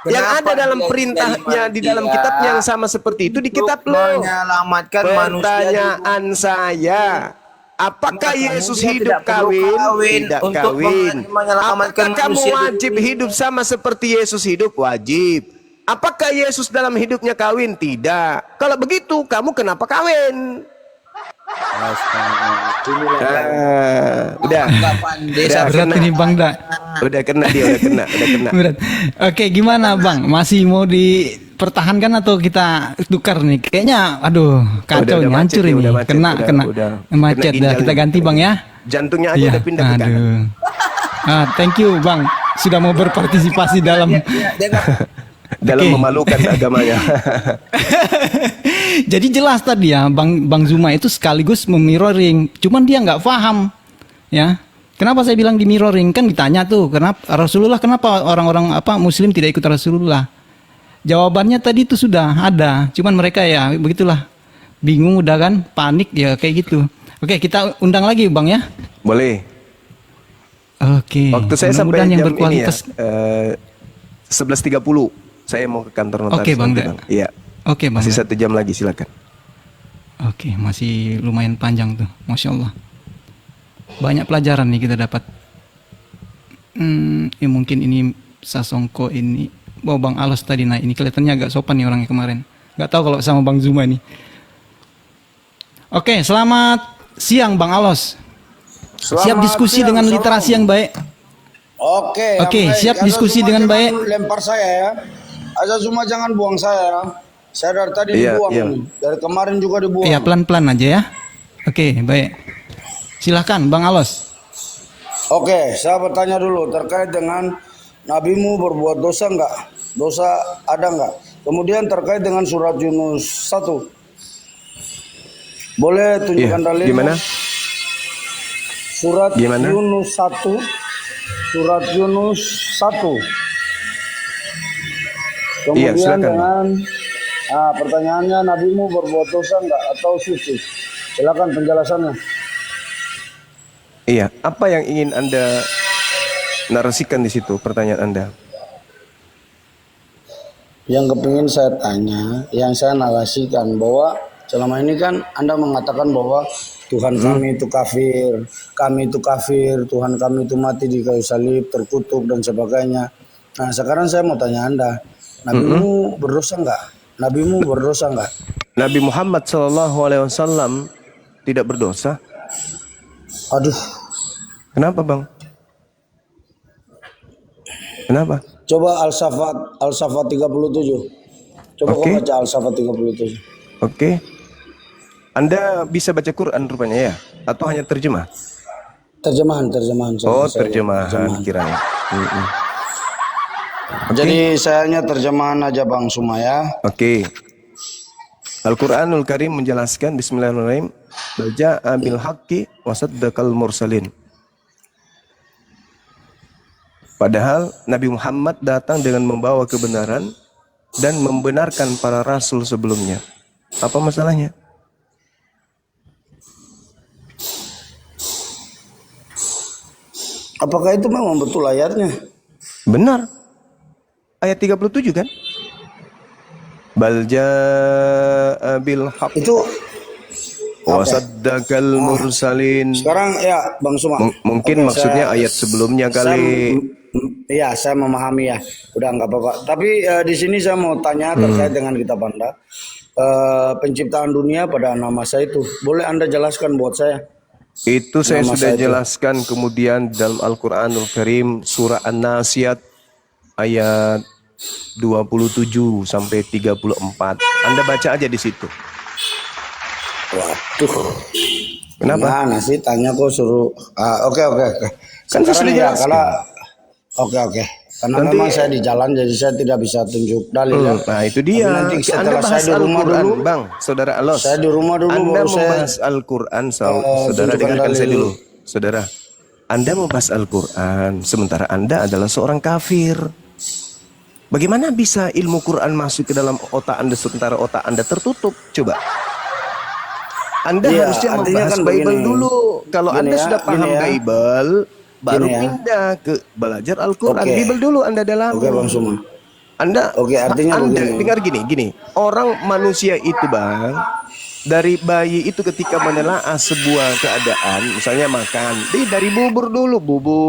[SPEAKER 1] Yang
[SPEAKER 9] Kenapa
[SPEAKER 1] ada dalam
[SPEAKER 9] dia
[SPEAKER 1] perintahnya
[SPEAKER 9] jadi
[SPEAKER 1] di dalam
[SPEAKER 9] manusia?
[SPEAKER 1] kitabnya yang sama seperti itu di kitab
[SPEAKER 9] Untuk
[SPEAKER 1] lo.
[SPEAKER 9] menyelamatkan manusia.
[SPEAKER 1] Pertanyaan saya, apakah
[SPEAKER 9] Makanya
[SPEAKER 1] Yesus
[SPEAKER 9] dia
[SPEAKER 1] hidup
[SPEAKER 9] tidak perlu
[SPEAKER 1] kawin?
[SPEAKER 9] kawin
[SPEAKER 1] Tidak
[SPEAKER 9] untuk
[SPEAKER 1] kawin.
[SPEAKER 9] menyelamatkan
[SPEAKER 1] Apakah kamu
[SPEAKER 9] manusia
[SPEAKER 1] wajib
[SPEAKER 9] dari-
[SPEAKER 1] hidup sama seperti Yesus hidup? Wajib. Apakah Yesus dalam hidupnya kawin? Tidak. Kalau begitu, kamu kenapa kawin? Udah.
[SPEAKER 9] Desa
[SPEAKER 8] Berat ini Bang Da.
[SPEAKER 1] Udah kena dia, udah kena.
[SPEAKER 8] Berat. Oke, gimana Bang? Masih mau dipertahankan atau kita tukar nih? Kayaknya aduh, kacau
[SPEAKER 1] Udah
[SPEAKER 8] nih,
[SPEAKER 1] macet
[SPEAKER 8] hancur
[SPEAKER 1] nih,
[SPEAKER 8] ini.
[SPEAKER 1] udah macet,
[SPEAKER 8] Kena
[SPEAKER 1] udah
[SPEAKER 8] macet
[SPEAKER 1] kena
[SPEAKER 8] dah. Kita
[SPEAKER 1] ginjalnya.
[SPEAKER 8] ganti Bang ya.
[SPEAKER 1] Jantungnya aja
[SPEAKER 8] Iya.
[SPEAKER 1] udah pindah ke kanan.
[SPEAKER 8] Aduh. Thank you Bang sudah mau berpartisipasi dalam
[SPEAKER 1] Dalam
[SPEAKER 8] Oke.
[SPEAKER 1] memalukan agamanya.
[SPEAKER 8] Jadi jelas tadi ya Bang Zuma itu sekaligus memirroring, cuman dia nggak paham ya. Kenapa saya bilang di mirroring? Kan ditanya tuh, kenapa orang-orang Muslim tidak ikut Rasulullah? Jawabannya tadi itu sudah ada, cuman mereka ya begitulah, bingung udah kan, panik ya kayak gitu. Oke, kita undang lagi Bang ya.
[SPEAKER 1] Boleh.
[SPEAKER 8] Oke.
[SPEAKER 1] Waktu saya sampai
[SPEAKER 8] mudah-mudahan yang
[SPEAKER 1] jam
[SPEAKER 8] berkualitas.
[SPEAKER 1] ini ya, 11.30 saya mau ke kantor notaris.
[SPEAKER 8] Oke, Bang
[SPEAKER 1] nanti,
[SPEAKER 8] Da.
[SPEAKER 1] Bang. Iya.
[SPEAKER 8] Oke Bang.
[SPEAKER 1] Masih 1 jam lagi, silakan.
[SPEAKER 8] Oke, masih lumayan panjang tuh, Masya Allah. Banyak pelajaran nih kita dapat. Ya mungkin ini Sasongko ini, Bang Alos tadi, nah ini kelihatannya agak sopan nih orangnya kemarin. Gak tahu kalau sama Bang Zuma nih. Oke, selamat siang Bang Alos. Siap diskusi dengan literasi yang baik.
[SPEAKER 10] Oke,
[SPEAKER 8] Oke,
[SPEAKER 10] yang baik.
[SPEAKER 8] siap
[SPEAKER 10] Asa
[SPEAKER 8] diskusi
[SPEAKER 10] Zuma
[SPEAKER 8] dengan
[SPEAKER 10] jangan
[SPEAKER 8] baik.
[SPEAKER 10] Lempar saya ya. Asa Zuma jangan buang saya ya. Saya dari tadi
[SPEAKER 1] Iya,
[SPEAKER 10] dibuang
[SPEAKER 1] iya.
[SPEAKER 10] nih. Dari kemarin juga dibuang.
[SPEAKER 8] Iya, pelan-pelan aja ya. Oke, baik. Silahkan Bang Alos.
[SPEAKER 10] Oke, saya bertanya dulu terkait dengan nabimu berbuat dosa enggak? Dosa ada enggak? Kemudian terkait dengan surat Yunus 1. Boleh tunjukkan
[SPEAKER 1] Iya,
[SPEAKER 10] dalilnya?
[SPEAKER 1] gimana?
[SPEAKER 10] Surat
[SPEAKER 1] Gimana?
[SPEAKER 10] Yunus 1. Surat Yunus 1.
[SPEAKER 1] Iya,
[SPEAKER 10] Kemudian
[SPEAKER 1] silakan,
[SPEAKER 10] dengan pertanyaannya, nabimu berbuat dosa enggak atau suci? Silakan penjelasannya.
[SPEAKER 1] Iya, apa yang ingin Anda narasikan di situ, pertanyaan Anda?
[SPEAKER 10] Yang kepingin saya tanya, yang saya narasikan bahwa selama ini kan Anda mengatakan bahwa Tuhan kami itu kafir, Tuhan kami itu mati di kayu salib, terkutuk dan sebagainya. Nah sekarang saya mau tanya Anda, nabimu berdosa enggak? Nabimu berdosa enggak?
[SPEAKER 1] Nabi Muhammad SAW tidak berdosa.
[SPEAKER 10] Aduh,
[SPEAKER 1] Kenapa, Bang? Kenapa?
[SPEAKER 10] coba Al-Safat 37. Coba
[SPEAKER 1] Oke.
[SPEAKER 10] kau baca Al-Safat 37.
[SPEAKER 1] Oke. Anda bisa baca Quran rupanya ya? Atau hanya terjemah?
[SPEAKER 10] Terjemahan.
[SPEAKER 1] Oh,
[SPEAKER 10] saya-
[SPEAKER 1] terjemahan kiranya.
[SPEAKER 10] Jadi saya hanya terjemahan aja Bang Sumaya.
[SPEAKER 1] Oke. Al-Quranul Karim menjelaskan Bismillahirrahmanirrahim. Baja'a bil haqqi wa saddaqal mursalin. Padahal Nabi Muhammad datang dengan membawa kebenaran dan membenarkan para rasul sebelumnya. Apa masalahnya?
[SPEAKER 10] Apakah itu memang betul ayatnya?
[SPEAKER 1] Benar. Ayat 37 kan? Bal jaa bil haqq
[SPEAKER 10] Itu
[SPEAKER 1] wa saddaqal mursalin.
[SPEAKER 10] sekarang ya Bang Suma.
[SPEAKER 1] Mungkin
[SPEAKER 10] Oke,
[SPEAKER 1] maksudnya
[SPEAKER 10] saya-
[SPEAKER 1] ayat sebelumnya kali.
[SPEAKER 10] Iya, saya memahami ya. Udah nggak apa-apa. Tapi di sini saya mau tanya terkait dengan kitab Anda. Penciptaan dunia pada nama saya itu. Boleh Anda jelaskan buat saya?
[SPEAKER 1] Itu saya
[SPEAKER 10] Nama
[SPEAKER 1] sudah
[SPEAKER 10] saya itu.
[SPEAKER 1] jelaskan kemudian dalam Al-Quranul Karim surah An-Nasiyat ayat 27 sampai 34. Anda baca aja di situ.
[SPEAKER 10] Waduh.
[SPEAKER 1] Kenapa?
[SPEAKER 10] Gimana sih tanya kok suruh. Oke.
[SPEAKER 1] Kan saya sudah jelaskan.
[SPEAKER 10] Oke. Karena
[SPEAKER 1] Nanti-
[SPEAKER 10] memang saya di jalan jadi saya tidak bisa tunjuk dalil ya.
[SPEAKER 1] Nah itu dia.
[SPEAKER 10] Tapi nanti
[SPEAKER 1] Anda
[SPEAKER 10] setelah
[SPEAKER 1] bahas
[SPEAKER 10] saya di rumah
[SPEAKER 1] Al-Quran,
[SPEAKER 10] dulu.
[SPEAKER 1] Bang, Saudara Alos.
[SPEAKER 10] Saya di rumah dulu
[SPEAKER 1] Anda
[SPEAKER 10] baru saya
[SPEAKER 1] membahas Al-Quran, Saudara,
[SPEAKER 10] tunjukkan
[SPEAKER 1] dengarkan saya
[SPEAKER 10] dalil.
[SPEAKER 1] dulu. Saudara, Anda membahas Al-Quran, sementara Anda adalah seorang kafir. Bagaimana bisa ilmu Quran masuk ke dalam otak Anda sementara otak Anda tertutup? Coba. Anda
[SPEAKER 10] Iya,
[SPEAKER 1] harusnya
[SPEAKER 10] artinya
[SPEAKER 1] membahas
[SPEAKER 10] kan
[SPEAKER 1] Bible
[SPEAKER 10] begini.
[SPEAKER 1] dulu. Kalau
[SPEAKER 10] Gini
[SPEAKER 1] Anda
[SPEAKER 10] ya,
[SPEAKER 1] sudah paham
[SPEAKER 10] gini ya.
[SPEAKER 1] Bible, baru
[SPEAKER 10] Gini ya.
[SPEAKER 1] pindah ke belajar Al-Quran.
[SPEAKER 10] Oke.
[SPEAKER 1] Bible dulu Anda dalami.
[SPEAKER 10] Oke Bang Suma.
[SPEAKER 1] Anda,
[SPEAKER 10] Oke, artinya
[SPEAKER 1] Anda
[SPEAKER 10] begini.
[SPEAKER 1] dengar gini. Orang manusia itu, Bang, dari bayi itu ketika menelaah sebuah keadaan, misalnya makan, dari bubur dulu,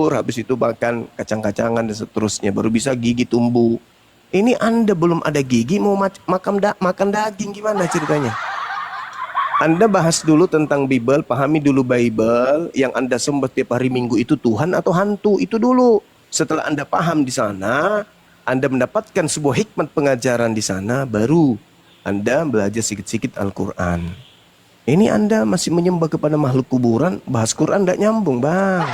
[SPEAKER 1] habis itu makan kacang-kacangan dan seterusnya, baru bisa gigi tumbuh. Ini Anda belum ada gigi mau makan daging, gimana ceritanya? Anda bahas dulu tentang Bible, pahami dulu Bible. Yang Anda sembah tiap hari Minggu itu Tuhan atau hantu, itu dulu. Setelah Anda paham di sana, Anda mendapatkan sebuah hikmat pengajaran di sana, baru Anda belajar sedikit-sedikit Al-Quran. Ini Anda masih menyembah kepada makhluk kuburan, bahas Quran tidak nyambung, Bang.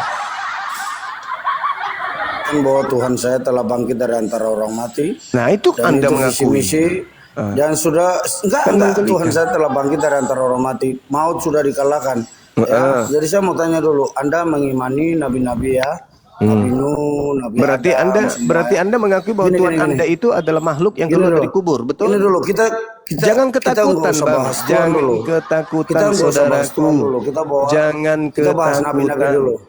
[SPEAKER 10] Bahwa Tuhan saya telah bangkit dari antara orang mati.
[SPEAKER 1] Nah, itu
[SPEAKER 10] dan
[SPEAKER 1] Anda
[SPEAKER 10] itu
[SPEAKER 1] mengakui.
[SPEAKER 10] visi-misi. Dan sudah enggak Tuhan saya telah bangkit dari antara orang mati. Maut sudah dikalahkan. Ya. Jadi saya mau tanya dulu, Anda mengimani nabi-nabi ya? Nabi Nuh, Nabi
[SPEAKER 1] Berarti
[SPEAKER 10] Adam,
[SPEAKER 1] Anda mengakui bahwa Tuhan Anda itu adalah makhluk yang keluar dari kubur, betul?
[SPEAKER 10] Ini dulu kita
[SPEAKER 1] jangan ketakutan, Bang. Jangan ketakutan, saudaraku. Jangan ketakutan.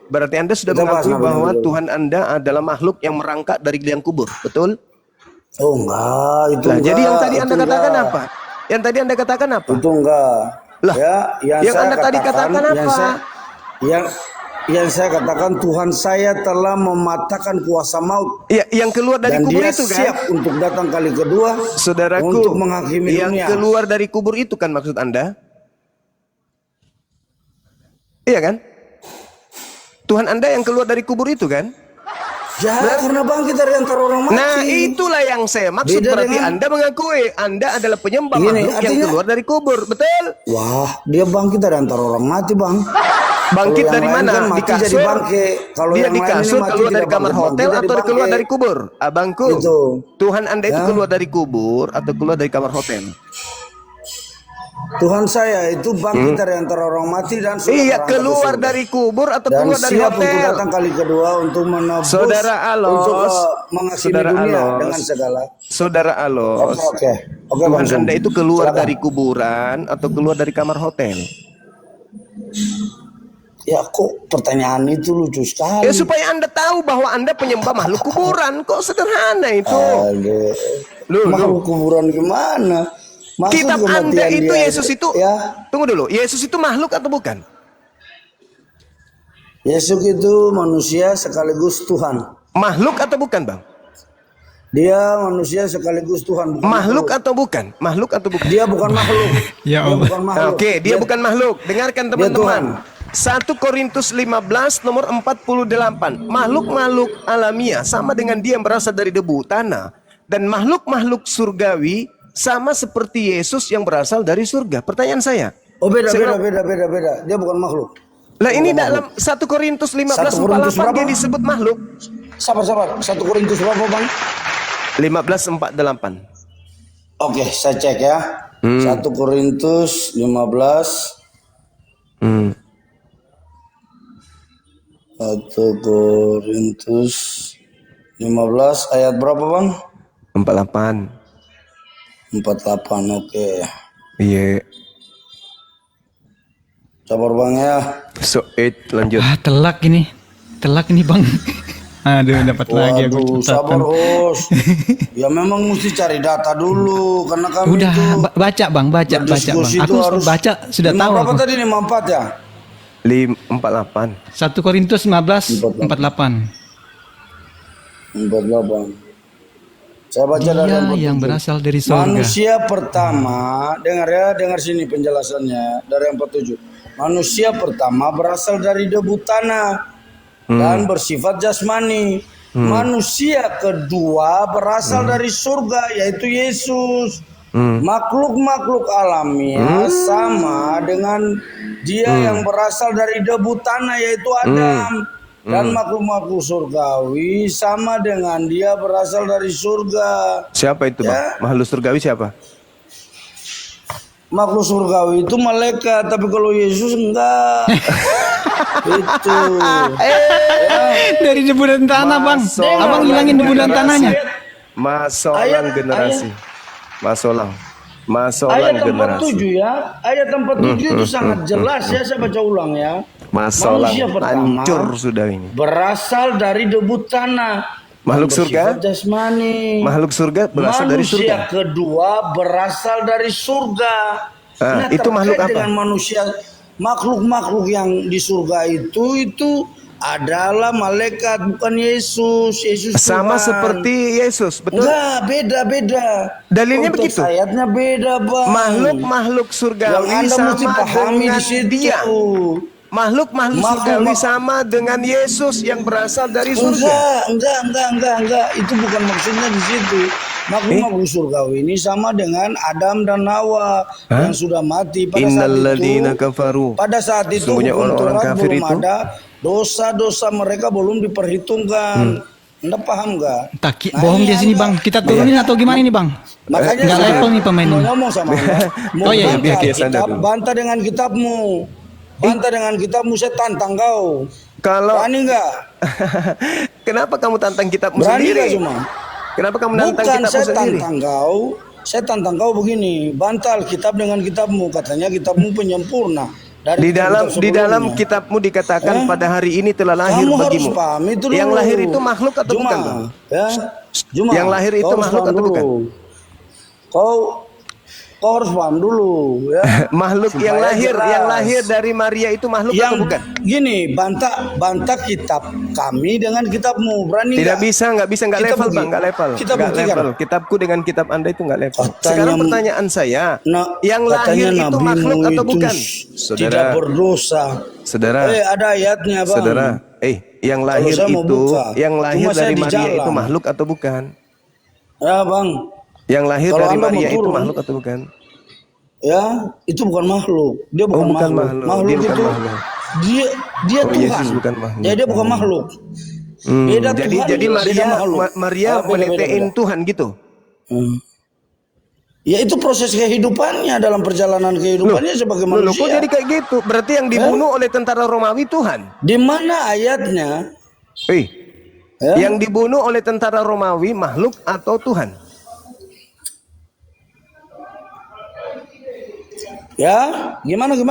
[SPEAKER 1] Berarti Anda sudah mengakui bahwa Tuhan Anda adalah makhluk yang merangkak dari liang kubur, betul?
[SPEAKER 10] Oh enggak, itu
[SPEAKER 1] nah,
[SPEAKER 10] enggak.
[SPEAKER 1] Jadi yang tadi Anda katakan apa? Yang tadi Anda katakan apa?
[SPEAKER 10] Itu enggak.
[SPEAKER 1] Lah,
[SPEAKER 10] ya,
[SPEAKER 1] yang Anda tadi katakan apa?
[SPEAKER 10] Yang saya katakan Tuhan saya telah mematahkan kuasa maut.
[SPEAKER 1] Ya, yang keluar dari kubur itu kan?
[SPEAKER 10] Siap untuk datang kali kedua.
[SPEAKER 1] Saudaraku,
[SPEAKER 10] untuk menghakimi
[SPEAKER 1] yang
[SPEAKER 10] dunia.
[SPEAKER 1] keluar dari kubur itu kan maksud Anda? Iya kan? Tuhan Anda yang keluar dari kubur itu kan?
[SPEAKER 10] Ya, karena bangkit dari antara orang mati.
[SPEAKER 1] Nah, itulah yang saya maksud.
[SPEAKER 10] Beda
[SPEAKER 1] berarti
[SPEAKER 10] dengan...
[SPEAKER 1] Anda mengakui Anda adalah penyembah makhluk yang keluar dari kubur, betul?
[SPEAKER 10] Wah, dia bangkit dari antara orang mati, Bang.
[SPEAKER 1] Bangkit dari mana?
[SPEAKER 10] Kan
[SPEAKER 1] di kasur? Dia di kasur, keluar dari kamar hotel atau keluar dari kubur? Abangku,
[SPEAKER 10] gitu.
[SPEAKER 1] Tuhan Anda itu keluar dari kubur atau keluar dari kamar hotel?
[SPEAKER 10] Tuhan saya itu bangkit dari antara orang mati dan
[SPEAKER 1] iya, keluar dari kubur atau
[SPEAKER 10] dan
[SPEAKER 1] keluar dari
[SPEAKER 10] siap
[SPEAKER 1] hotel.
[SPEAKER 10] Untuk datang kali kedua untuk menebus,
[SPEAKER 1] Saudara Alos,
[SPEAKER 10] untuk menghakimi dunia dengan segala.
[SPEAKER 1] Saudara Alos,
[SPEAKER 10] Oke,
[SPEAKER 1] Tuhan Anda itu keluar dari kuburan atau keluar dari kamar hotel?
[SPEAKER 10] Ya, kok pertanyaan itu lucu sekali.
[SPEAKER 1] Ya, supaya Anda tahu bahwa Anda penyembah makhluk kuburan. Kok sederhana itu?
[SPEAKER 10] Makhluk kuburan gimana?
[SPEAKER 1] Kitab Anda itu Yesus itu ya. Tunggu dulu, Yesus itu makhluk atau bukan?
[SPEAKER 10] Yesus itu manusia sekaligus Tuhan.
[SPEAKER 1] Makhluk atau bukan, Bang?
[SPEAKER 10] Dia manusia sekaligus Tuhan.
[SPEAKER 1] Makhluk atau bukan? Makhluk atau bukan?
[SPEAKER 10] Dia bukan makhluk.
[SPEAKER 8] Ya Allah.
[SPEAKER 1] Oke, dia bukan makhluk. Dengarkan teman-teman. 1 Korintus 15 nomor 48. Makhluk-makhluk alamiah sama dengan dia yang berasal dari debu tanah, dan makhluk-makhluk surgawi sama seperti Yesus yang berasal dari surga. Pertanyaan saya.
[SPEAKER 10] Oh, beda. Dia bukan makhluk.
[SPEAKER 1] Lah ini dalam 1 Korintus 15:48 dia disebut makhluk.
[SPEAKER 10] Sabar. 1 Korintus berapa, Bang?
[SPEAKER 1] 15:48.
[SPEAKER 10] Oke, saya cek ya. 1 Korintus 15. 1 Korintus 15 ayat berapa, Bang?
[SPEAKER 1] 48.
[SPEAKER 10] 48, oke.
[SPEAKER 1] Iya.
[SPEAKER 10] Sabar, Bang ya.
[SPEAKER 1] So, lanjut.
[SPEAKER 8] Telak ini Bang. Aduh, dapat lagi aku catatan.
[SPEAKER 10] Sabar, Os. Ya memang mesti cari data dulu karena kami
[SPEAKER 8] udah
[SPEAKER 10] itu
[SPEAKER 8] baca Bang. Aku
[SPEAKER 10] harus
[SPEAKER 8] baca sudah tahu.
[SPEAKER 10] Berapa
[SPEAKER 8] aku.
[SPEAKER 10] tadi 54 ya?
[SPEAKER 1] 48.
[SPEAKER 8] 1 Korintus 15:48.
[SPEAKER 10] 48. Saya baca
[SPEAKER 8] Dia
[SPEAKER 10] dari
[SPEAKER 8] yang berasal dari surga.
[SPEAKER 10] Manusia pertama, dengar sini penjelasannya dari 47. Manusia pertama berasal dari debu tanah dan bersifat jasmani. Manusia kedua berasal dari surga, yaitu Yesus. Makhluk-makhluk alamiah sama dengan dia yang berasal dari debu tanah, yaitu Adam. Dan makhluk-makhluk surgawi sama dengan dia berasal dari surga.
[SPEAKER 1] Siapa itu, Bang? Makhluk surgawi siapa?
[SPEAKER 10] Makhluk surgawi itu malaikat, tapi kalau Yesus enggak. Itu.
[SPEAKER 8] Dari debu dan tanah, Bang. Abang hilangin debu dan tanahnya.
[SPEAKER 1] Masolang generasi. Masolang
[SPEAKER 10] Ayat
[SPEAKER 1] generasi.
[SPEAKER 10] 47 ya. Ayat 47 itu sangat jelas ya, saya baca ulang ya.
[SPEAKER 1] Masolang
[SPEAKER 10] Manusia pertama
[SPEAKER 1] hancur sudah ini.
[SPEAKER 10] berasal dari debu tanah.
[SPEAKER 1] Makhluk surga?
[SPEAKER 10] Jasmani.
[SPEAKER 1] Makhluk surga berasal dari surga.
[SPEAKER 10] Manusia kedua berasal dari surga.
[SPEAKER 1] Itu makhluk apa?
[SPEAKER 10] Dengan manusia, makhluk-makhluk yang di surga itu adalah malaikat, bukan Yesus. Yesus
[SPEAKER 1] Sama
[SPEAKER 10] Tuhan.
[SPEAKER 1] seperti Yesus, betul?
[SPEAKER 10] Enggak, beda.
[SPEAKER 1] Dalilnya
[SPEAKER 10] Konteks
[SPEAKER 1] begitu.
[SPEAKER 10] ayatnya beda, Bang.
[SPEAKER 1] Makhluk-makhluk
[SPEAKER 10] Yang
[SPEAKER 1] surgawi
[SPEAKER 10] Anda mesti
[SPEAKER 1] sama
[SPEAKER 10] pahami
[SPEAKER 1] dengan
[SPEAKER 10] di situ.
[SPEAKER 1] dia. Makhluk-makhluk surgawi
[SPEAKER 10] Makhluk-
[SPEAKER 1] sama dengan Yesus yang berasal dari surga.
[SPEAKER 10] Enggak. Itu bukan maksudnya di situ. Makhluk surgawi ini sama dengan Adam dan Hawa yang sudah mati pada saat
[SPEAKER 1] Innalladzina
[SPEAKER 10] itu.
[SPEAKER 1] kafaru.
[SPEAKER 10] Pada saat itu
[SPEAKER 1] Sesungguhnya
[SPEAKER 10] hukum
[SPEAKER 1] orang-orang
[SPEAKER 10] Taurat
[SPEAKER 1] kafir
[SPEAKER 10] belum
[SPEAKER 1] itu
[SPEAKER 10] ada, dosa-dosa mereka belum diperhitungkan. Anda paham nggak?
[SPEAKER 8] Bohong dia sini bang. Kita turunin atau gimana ini bang?
[SPEAKER 10] Makanya
[SPEAKER 8] Nggak
[SPEAKER 10] saya
[SPEAKER 8] level nih pemain
[SPEAKER 10] mau
[SPEAKER 8] ini.
[SPEAKER 10] ngomong sama Anda. Mau
[SPEAKER 8] Oh iya,
[SPEAKER 10] bantah
[SPEAKER 1] biar dia sadar
[SPEAKER 10] kitab,
[SPEAKER 1] dulu.
[SPEAKER 10] bantah dengan kitabmu. Bantah dengan kitabmu, saya tantang kau.
[SPEAKER 1] Kalau
[SPEAKER 10] Berani nggak?
[SPEAKER 1] kenapa kamu tantang kitabmu
[SPEAKER 10] Berani
[SPEAKER 1] sendiri?
[SPEAKER 10] nggak cuma?
[SPEAKER 1] Kenapa kamu nantang
[SPEAKER 10] Bukan,
[SPEAKER 1] kitabmu
[SPEAKER 10] saya
[SPEAKER 1] sendiri?
[SPEAKER 10] tantang kau. Saya tantang kau begini, bantal kitab dengan kitabmu. Katanya kitabmu penyempurna.
[SPEAKER 1] Di dalam
[SPEAKER 10] sebelumnya.
[SPEAKER 1] kitabmu dikatakan pada hari ini telah lahir
[SPEAKER 10] Kamu
[SPEAKER 1] bagimu.
[SPEAKER 10] harus paham itu dulu.
[SPEAKER 1] Yang lahir itu makhluk atau
[SPEAKER 10] Juma,
[SPEAKER 1] bukan, Bang?
[SPEAKER 10] ya. Juma,
[SPEAKER 1] Yang lahir itu
[SPEAKER 10] kau harus
[SPEAKER 1] makhluk
[SPEAKER 10] paham
[SPEAKER 1] atau
[SPEAKER 10] dulu.
[SPEAKER 1] bukan?
[SPEAKER 10] Kau harus paham dulu, ya.
[SPEAKER 1] Makhluk
[SPEAKER 10] Supaya
[SPEAKER 1] yang
[SPEAKER 10] jelas.
[SPEAKER 1] lahir dari Maria itu makhluk atau bukan?
[SPEAKER 10] Gini, bantah kitab kami dengan kitabmu. Berani
[SPEAKER 1] Tidak
[SPEAKER 10] nggak?
[SPEAKER 1] bisa, nggak
[SPEAKER 10] Kita
[SPEAKER 1] level,
[SPEAKER 10] bukti-
[SPEAKER 1] Bang, nggak level.
[SPEAKER 10] kita
[SPEAKER 1] Nggak
[SPEAKER 10] buktikan.
[SPEAKER 1] level. Kitabku dengan kitab Anda itu nggak level.
[SPEAKER 10] Katanya-
[SPEAKER 1] Sekarang pertanyaan saya, yang lahir
[SPEAKER 10] katanya
[SPEAKER 1] itu
[SPEAKER 10] nabimu
[SPEAKER 1] makhluk atau
[SPEAKER 10] itu
[SPEAKER 1] bukan?
[SPEAKER 10] tidak berdosa.
[SPEAKER 1] Saudara,
[SPEAKER 10] Ada ayatnya, Bang.
[SPEAKER 1] saudara, yang lahir
[SPEAKER 10] saya mau
[SPEAKER 1] itu,
[SPEAKER 10] buka,
[SPEAKER 1] yang lahir
[SPEAKER 10] cuma saya
[SPEAKER 1] dari
[SPEAKER 10] di
[SPEAKER 1] Maria
[SPEAKER 10] jalan.
[SPEAKER 1] itu makhluk atau bukan?
[SPEAKER 10] Ya, Bang.
[SPEAKER 1] Yang lahir
[SPEAKER 10] Kalau
[SPEAKER 1] dari
[SPEAKER 10] Anda mau
[SPEAKER 1] Maria itu
[SPEAKER 10] turun,
[SPEAKER 1] makhluk atau bukan?
[SPEAKER 10] Ya, itu bukan makhluk. Dia bukan,
[SPEAKER 1] bukan
[SPEAKER 10] makhluk.
[SPEAKER 1] makhluk.
[SPEAKER 10] Makhluk
[SPEAKER 1] Dia bukan
[SPEAKER 10] itu
[SPEAKER 1] makhluk.
[SPEAKER 10] dia
[SPEAKER 1] Oh,
[SPEAKER 10] Tuhan.
[SPEAKER 1] Yesus bukan makhluk.
[SPEAKER 10] Ya, dia bukan makhluk. Beda
[SPEAKER 1] Jadi
[SPEAKER 10] Tuhan,
[SPEAKER 1] jadi
[SPEAKER 10] beda makhluk.
[SPEAKER 1] Maria
[SPEAKER 10] Ah, beda.
[SPEAKER 1] menetein Tuhan gitu.
[SPEAKER 10] Ya, itu proses kehidupannya dalam perjalanan kehidupannya sebagai
[SPEAKER 1] Loh,
[SPEAKER 10] manusia.
[SPEAKER 1] kok jadi kayak gitu? Berarti yang dibunuh oleh tentara Romawi Tuhan.
[SPEAKER 10] Di mana ayatnya?
[SPEAKER 1] Yang dibunuh oleh tentara Romawi makhluk atau Tuhan?
[SPEAKER 10] Ya, gimana?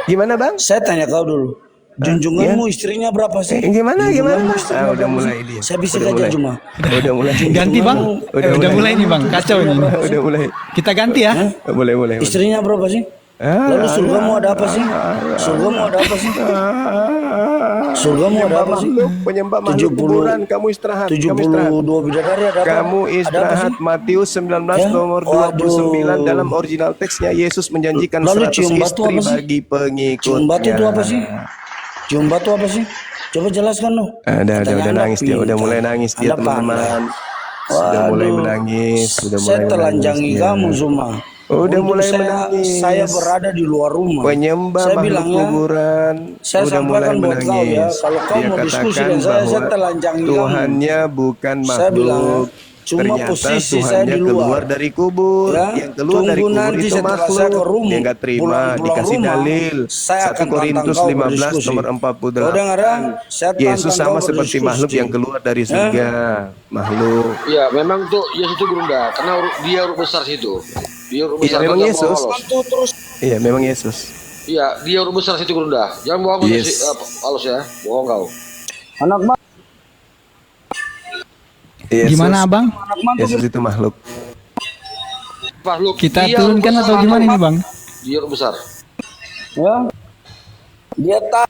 [SPEAKER 1] Gimana, Bang?
[SPEAKER 10] Saya tanya kau dulu. Junjunganmu istrinya berapa sih?
[SPEAKER 1] Gimana?
[SPEAKER 10] Junjunganmu istrinya
[SPEAKER 1] Udah
[SPEAKER 10] berapa
[SPEAKER 1] mulai
[SPEAKER 10] sih?
[SPEAKER 1] dia.
[SPEAKER 10] Saya bisa
[SPEAKER 1] Udah
[SPEAKER 10] saja
[SPEAKER 1] mulai.
[SPEAKER 10] cuma.
[SPEAKER 1] Udah mulai.
[SPEAKER 8] Ganti bang. Udah mulai nih bang. Kacau ini.
[SPEAKER 1] Udah mulai.
[SPEAKER 8] Kita ganti ya.
[SPEAKER 1] Boleh.
[SPEAKER 10] Istrinya berapa sih? Lalu surgamu ada apa sih? Surgamu ada apa sih? Surgamu ada apa sih?
[SPEAKER 1] Penyembah makhluk kuburan, kamu istirahat.
[SPEAKER 10] 72 bidadari ada apa?
[SPEAKER 1] Kamu
[SPEAKER 10] Ada apa sih?
[SPEAKER 1] istirahat. Matius 19 nomor 29 dalam original teksnya Yesus menjanjikan
[SPEAKER 10] Lalu
[SPEAKER 1] 100
[SPEAKER 10] cium batu
[SPEAKER 1] istri
[SPEAKER 10] apa sih?
[SPEAKER 1] bagi pengikutnya.
[SPEAKER 10] Cium batu itu apa sih? Cium batu apa sih? Coba jelaskan loh.
[SPEAKER 1] Udah nangis dia, udah mulai nangis dia, teman-teman. Sudah mulai menangis,
[SPEAKER 10] Saya telanjangi kamu semua.
[SPEAKER 1] Udah
[SPEAKER 10] Untuk
[SPEAKER 1] mulai menangis.
[SPEAKER 10] Saya berada di luar rumah.
[SPEAKER 1] Penyembah
[SPEAKER 10] saya
[SPEAKER 1] makhluk
[SPEAKER 10] bilangnya,
[SPEAKER 1] kuburan
[SPEAKER 10] saya
[SPEAKER 1] udah mulai
[SPEAKER 10] sampaikan buat kau ya,
[SPEAKER 1] menangis.
[SPEAKER 10] kalau kau
[SPEAKER 1] Dia
[SPEAKER 10] mau diskusi
[SPEAKER 1] katakan
[SPEAKER 10] dengan saya
[SPEAKER 1] bahwa
[SPEAKER 10] telanjangi kamu.
[SPEAKER 1] Tuhannya bukan
[SPEAKER 10] Saya bilang,
[SPEAKER 1] makhluk.
[SPEAKER 10] cuma
[SPEAKER 1] Ternyata
[SPEAKER 10] posisi
[SPEAKER 1] Tuhannya
[SPEAKER 10] saya di luar.
[SPEAKER 1] keluar dari kubur.
[SPEAKER 10] Ya,
[SPEAKER 1] Yang keluar dari
[SPEAKER 10] tunggu
[SPEAKER 1] kubur
[SPEAKER 10] nanti
[SPEAKER 1] itu
[SPEAKER 10] setelah
[SPEAKER 1] makhluk.
[SPEAKER 10] saya ke rumah,
[SPEAKER 1] Dia nggak terima,
[SPEAKER 10] pulang
[SPEAKER 1] dikasih
[SPEAKER 10] rumah,
[SPEAKER 1] dalil.
[SPEAKER 10] saya
[SPEAKER 1] 1
[SPEAKER 10] akan
[SPEAKER 1] Korintus
[SPEAKER 10] tantang kau
[SPEAKER 1] 15
[SPEAKER 10] berdiskusi.
[SPEAKER 1] nomor
[SPEAKER 10] Kau dengar ya? Saya
[SPEAKER 1] 44. Yesus
[SPEAKER 10] tantang
[SPEAKER 1] sama
[SPEAKER 10] kau
[SPEAKER 1] seperti
[SPEAKER 10] berdiskusi.
[SPEAKER 1] makhluk yang keluar dari surga. Makhluk.
[SPEAKER 4] Iya, memang tuh Yesus itu gerunda karena dia huruf besar situ. Dia huruf
[SPEAKER 1] Iya,
[SPEAKER 4] besar.
[SPEAKER 1] memang
[SPEAKER 4] Jangan
[SPEAKER 1] Yesus.
[SPEAKER 4] bohong,
[SPEAKER 1] Iya, memang Yesus.
[SPEAKER 4] Iya, dia huruf besar situ gerunda. Jangan bohong
[SPEAKER 1] Yes.
[SPEAKER 4] halus ya. Bohong kau.
[SPEAKER 10] Anak ma-
[SPEAKER 1] Yesus.
[SPEAKER 8] Gimana abang?
[SPEAKER 1] Yesus itu makhluk.
[SPEAKER 4] Makhluk.
[SPEAKER 8] Kita
[SPEAKER 4] dia huruf
[SPEAKER 8] turunkan
[SPEAKER 4] besar.
[SPEAKER 8] atau gimana ini bang?
[SPEAKER 4] Dia huruf besar.
[SPEAKER 10] Ya. Dia tak.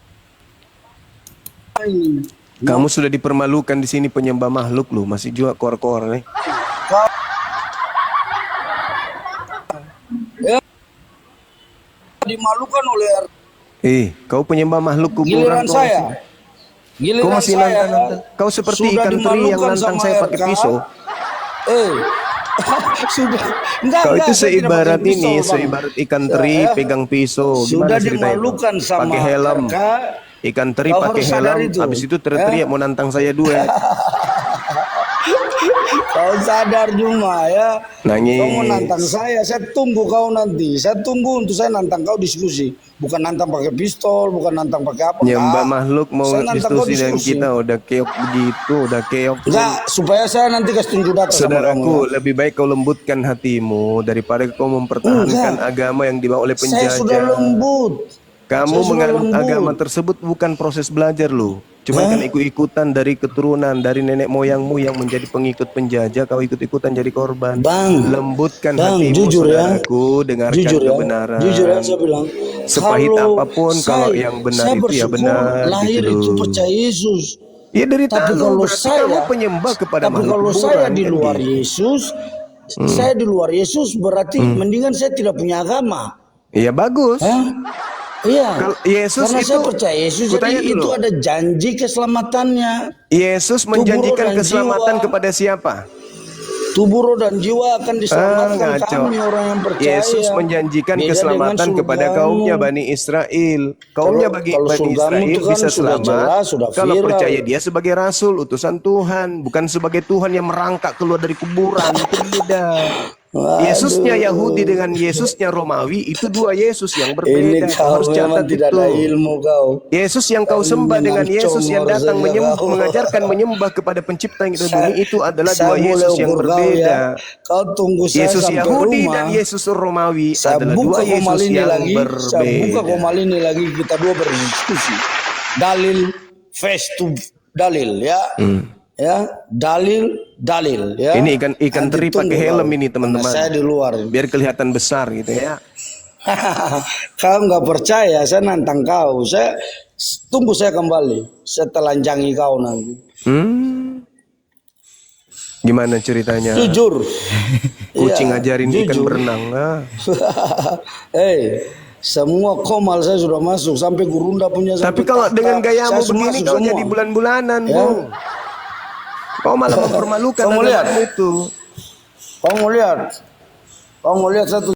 [SPEAKER 1] Kamu sudah dipermalukan di sini penyembah makhluk lu, masih juga kor-kor nih.
[SPEAKER 10] Dimalukan oleh
[SPEAKER 1] Kau penyembah makhluk
[SPEAKER 10] giliran
[SPEAKER 1] kuburan kau.
[SPEAKER 10] saya.
[SPEAKER 1] Kau
[SPEAKER 10] Giliran
[SPEAKER 1] masih
[SPEAKER 10] saya.
[SPEAKER 1] nantang-nantang. Kau seperti
[SPEAKER 10] sudah
[SPEAKER 1] ikan teri yang
[SPEAKER 10] dimalukan
[SPEAKER 1] nantang
[SPEAKER 10] sama
[SPEAKER 1] saya pakai
[SPEAKER 10] RK.
[SPEAKER 1] pisau.
[SPEAKER 10] Sudah. Enggak,
[SPEAKER 1] Kau itu
[SPEAKER 10] saya tidak
[SPEAKER 1] seibarat
[SPEAKER 10] pakai pisau,
[SPEAKER 1] ini,
[SPEAKER 10] Bang.
[SPEAKER 1] seibarat ikan teri
[SPEAKER 10] Ya.
[SPEAKER 1] pegang pisau.
[SPEAKER 10] Sudah
[SPEAKER 1] Gimana ceritanya?
[SPEAKER 10] dimalukan sama
[SPEAKER 1] Pakai helm.
[SPEAKER 10] RK.
[SPEAKER 1] Ikan teri
[SPEAKER 10] Kau
[SPEAKER 1] pakai
[SPEAKER 10] harus sadar
[SPEAKER 1] helm,
[SPEAKER 10] itu.
[SPEAKER 1] habis itu teriak mau nantang saya duet.
[SPEAKER 10] Kau sadar Juma ya.
[SPEAKER 1] Nangis.
[SPEAKER 10] Kau mau nantang saya tunggu kau nanti. Saya tunggu untuk saya nantang kau diskusi. Bukan nantang pakai pistol, bukan nantang pakai apa.
[SPEAKER 1] Nyembah
[SPEAKER 10] Enggak.
[SPEAKER 1] makhluk mau
[SPEAKER 10] Saya nantang kau
[SPEAKER 1] diskusi dengan
[SPEAKER 10] diskusi.
[SPEAKER 1] kita udah keok begitu, udah keok.
[SPEAKER 10] Enggak, supaya saya nanti kasih tunjuk data sama kamu.
[SPEAKER 1] Saudaraku, lebih baik kau lembutkan hatimu daripada kau mempertahankan agama yang dibawa oleh penjajah.
[SPEAKER 10] Saya sudah lembut.
[SPEAKER 1] Kamu
[SPEAKER 10] Saya sudah
[SPEAKER 1] menganut
[SPEAKER 10] lembut.
[SPEAKER 1] agama tersebut bukan proses belajar lu. Cuman kan ikut-ikutan dari keturunan, dari nenek moyangmu yang menjadi pengikut penjajah, kau ikut-ikutan jadi korban.
[SPEAKER 10] Bang,
[SPEAKER 1] Lembutkan
[SPEAKER 10] Bang,
[SPEAKER 1] hatimu,
[SPEAKER 10] jujur ya.
[SPEAKER 1] saudaraku, dengarkan
[SPEAKER 10] Jujur ya,
[SPEAKER 1] kebenaran.
[SPEAKER 10] jujur ya saya bilang.
[SPEAKER 1] Sepahit apapun, kalau yang benar
[SPEAKER 10] saya
[SPEAKER 1] itu ya
[SPEAKER 10] bersyukur
[SPEAKER 1] benar,
[SPEAKER 10] lahir
[SPEAKER 1] gitu
[SPEAKER 10] itu
[SPEAKER 1] loh.
[SPEAKER 10] percaya Yesus.
[SPEAKER 1] Ya dari
[SPEAKER 10] Tapi
[SPEAKER 1] tanah,
[SPEAKER 10] kalau
[SPEAKER 1] berarti
[SPEAKER 10] saya,
[SPEAKER 1] kamu penyembah kepada
[SPEAKER 10] tapi
[SPEAKER 1] makhluk
[SPEAKER 10] kalau
[SPEAKER 1] kuburan,
[SPEAKER 10] saya di
[SPEAKER 1] kan
[SPEAKER 10] luar
[SPEAKER 1] gitu.
[SPEAKER 10] Yesus, saya di luar Yesus berarti mendingan saya tidak punya agama.
[SPEAKER 1] Iya bagus.
[SPEAKER 10] Hah? Iya.
[SPEAKER 1] Kalau Yesus
[SPEAKER 10] Karena
[SPEAKER 1] itu,
[SPEAKER 10] saya percaya Yesus,
[SPEAKER 1] kutanya
[SPEAKER 10] jadi itu
[SPEAKER 1] dulu.
[SPEAKER 10] ada janji keselamatannya.
[SPEAKER 1] Yesus
[SPEAKER 10] Tubuh, roh,
[SPEAKER 1] menjanjikan
[SPEAKER 10] dan
[SPEAKER 1] keselamatan
[SPEAKER 10] jiwa.
[SPEAKER 1] kepada siapa?
[SPEAKER 10] Tubuh, roh, dan jiwa akan diselamatkan
[SPEAKER 1] ngaco.
[SPEAKER 10] kami orang yang percaya.
[SPEAKER 1] Yesus menjanjikan
[SPEAKER 10] Beda
[SPEAKER 1] keselamatan
[SPEAKER 10] dengan
[SPEAKER 1] kepada
[SPEAKER 10] surgamu.
[SPEAKER 1] kaumnya Bani Israel. Kaumnya
[SPEAKER 10] Kalau
[SPEAKER 1] Bani
[SPEAKER 10] surgamu
[SPEAKER 1] Israel
[SPEAKER 10] itu kan
[SPEAKER 1] bisa
[SPEAKER 10] sudah
[SPEAKER 1] selamat
[SPEAKER 10] jelas, sudah
[SPEAKER 1] kalau
[SPEAKER 10] viral.
[SPEAKER 1] percaya dia sebagai rasul, utusan Tuhan, bukan sebagai Tuhan yang merangkak keluar dari kuburan. Itu beda. Yesusnya Yahudi dengan Yesusnya Romawi itu dua Yesus yang
[SPEAKER 10] Ini
[SPEAKER 1] berbeda.
[SPEAKER 10] kau
[SPEAKER 1] Harus
[SPEAKER 10] memang
[SPEAKER 1] catat
[SPEAKER 10] tidak
[SPEAKER 1] itu.
[SPEAKER 10] ada ilmu kau.
[SPEAKER 1] Yesus yang kau
[SPEAKER 10] Kau
[SPEAKER 1] sembah dengan
[SPEAKER 10] memang
[SPEAKER 1] Yesus yang
[SPEAKER 10] comor
[SPEAKER 1] datang
[SPEAKER 10] saja kau.
[SPEAKER 1] mengajarkan menyembah kepada pencipta yang bumi itu adalah
[SPEAKER 10] Saya
[SPEAKER 1] dua
[SPEAKER 10] boleh
[SPEAKER 1] Yesus yang
[SPEAKER 10] ukur kau
[SPEAKER 1] berbeda.
[SPEAKER 10] ya. Kau tunggu saya
[SPEAKER 1] Yesus
[SPEAKER 10] sampai
[SPEAKER 1] Yahudi
[SPEAKER 10] rumah.
[SPEAKER 1] dan Yesus Romawi
[SPEAKER 10] Saya
[SPEAKER 1] adalah
[SPEAKER 10] buka
[SPEAKER 1] dua Yesus
[SPEAKER 10] Komalini
[SPEAKER 1] yang
[SPEAKER 10] lagi. Saya buka
[SPEAKER 1] berbeda.
[SPEAKER 10] Komalini lagi, kita dua berdiskusi. Dalil face to dalil ya. Ya, dalil ya.
[SPEAKER 1] Ini ikan
[SPEAKER 10] Nanti
[SPEAKER 1] teri
[SPEAKER 10] tunggu
[SPEAKER 1] pakai helm
[SPEAKER 10] kau.
[SPEAKER 1] ini
[SPEAKER 10] Karena
[SPEAKER 1] teman-teman.
[SPEAKER 10] saya di luar.
[SPEAKER 1] Biar kelihatan besar gitu ya.
[SPEAKER 10] Kau nggak percaya, saya nantang kau. Saya tunggu saya kembali. Saya telanjangi kau nanti.
[SPEAKER 1] Gimana ceritanya?
[SPEAKER 10] Jujur.
[SPEAKER 1] Kucing
[SPEAKER 10] Iya,
[SPEAKER 1] ngajarin ikan
[SPEAKER 10] jujur.
[SPEAKER 1] berenang.
[SPEAKER 10] Semua komal saya sudah masuk sampai Gurunda punya.
[SPEAKER 1] Tapi
[SPEAKER 10] sampai
[SPEAKER 1] kalau
[SPEAKER 10] Taka,
[SPEAKER 1] dengan gayamu
[SPEAKER 10] saya
[SPEAKER 1] begini
[SPEAKER 10] masuk
[SPEAKER 1] kau
[SPEAKER 10] semua.
[SPEAKER 1] jadi bulan-bulanan,
[SPEAKER 10] Ya.
[SPEAKER 1] Bung. Kau malah mempermalukan
[SPEAKER 10] Kau mau lihat?
[SPEAKER 1] agamamu itu.
[SPEAKER 10] Kau mau lihat satu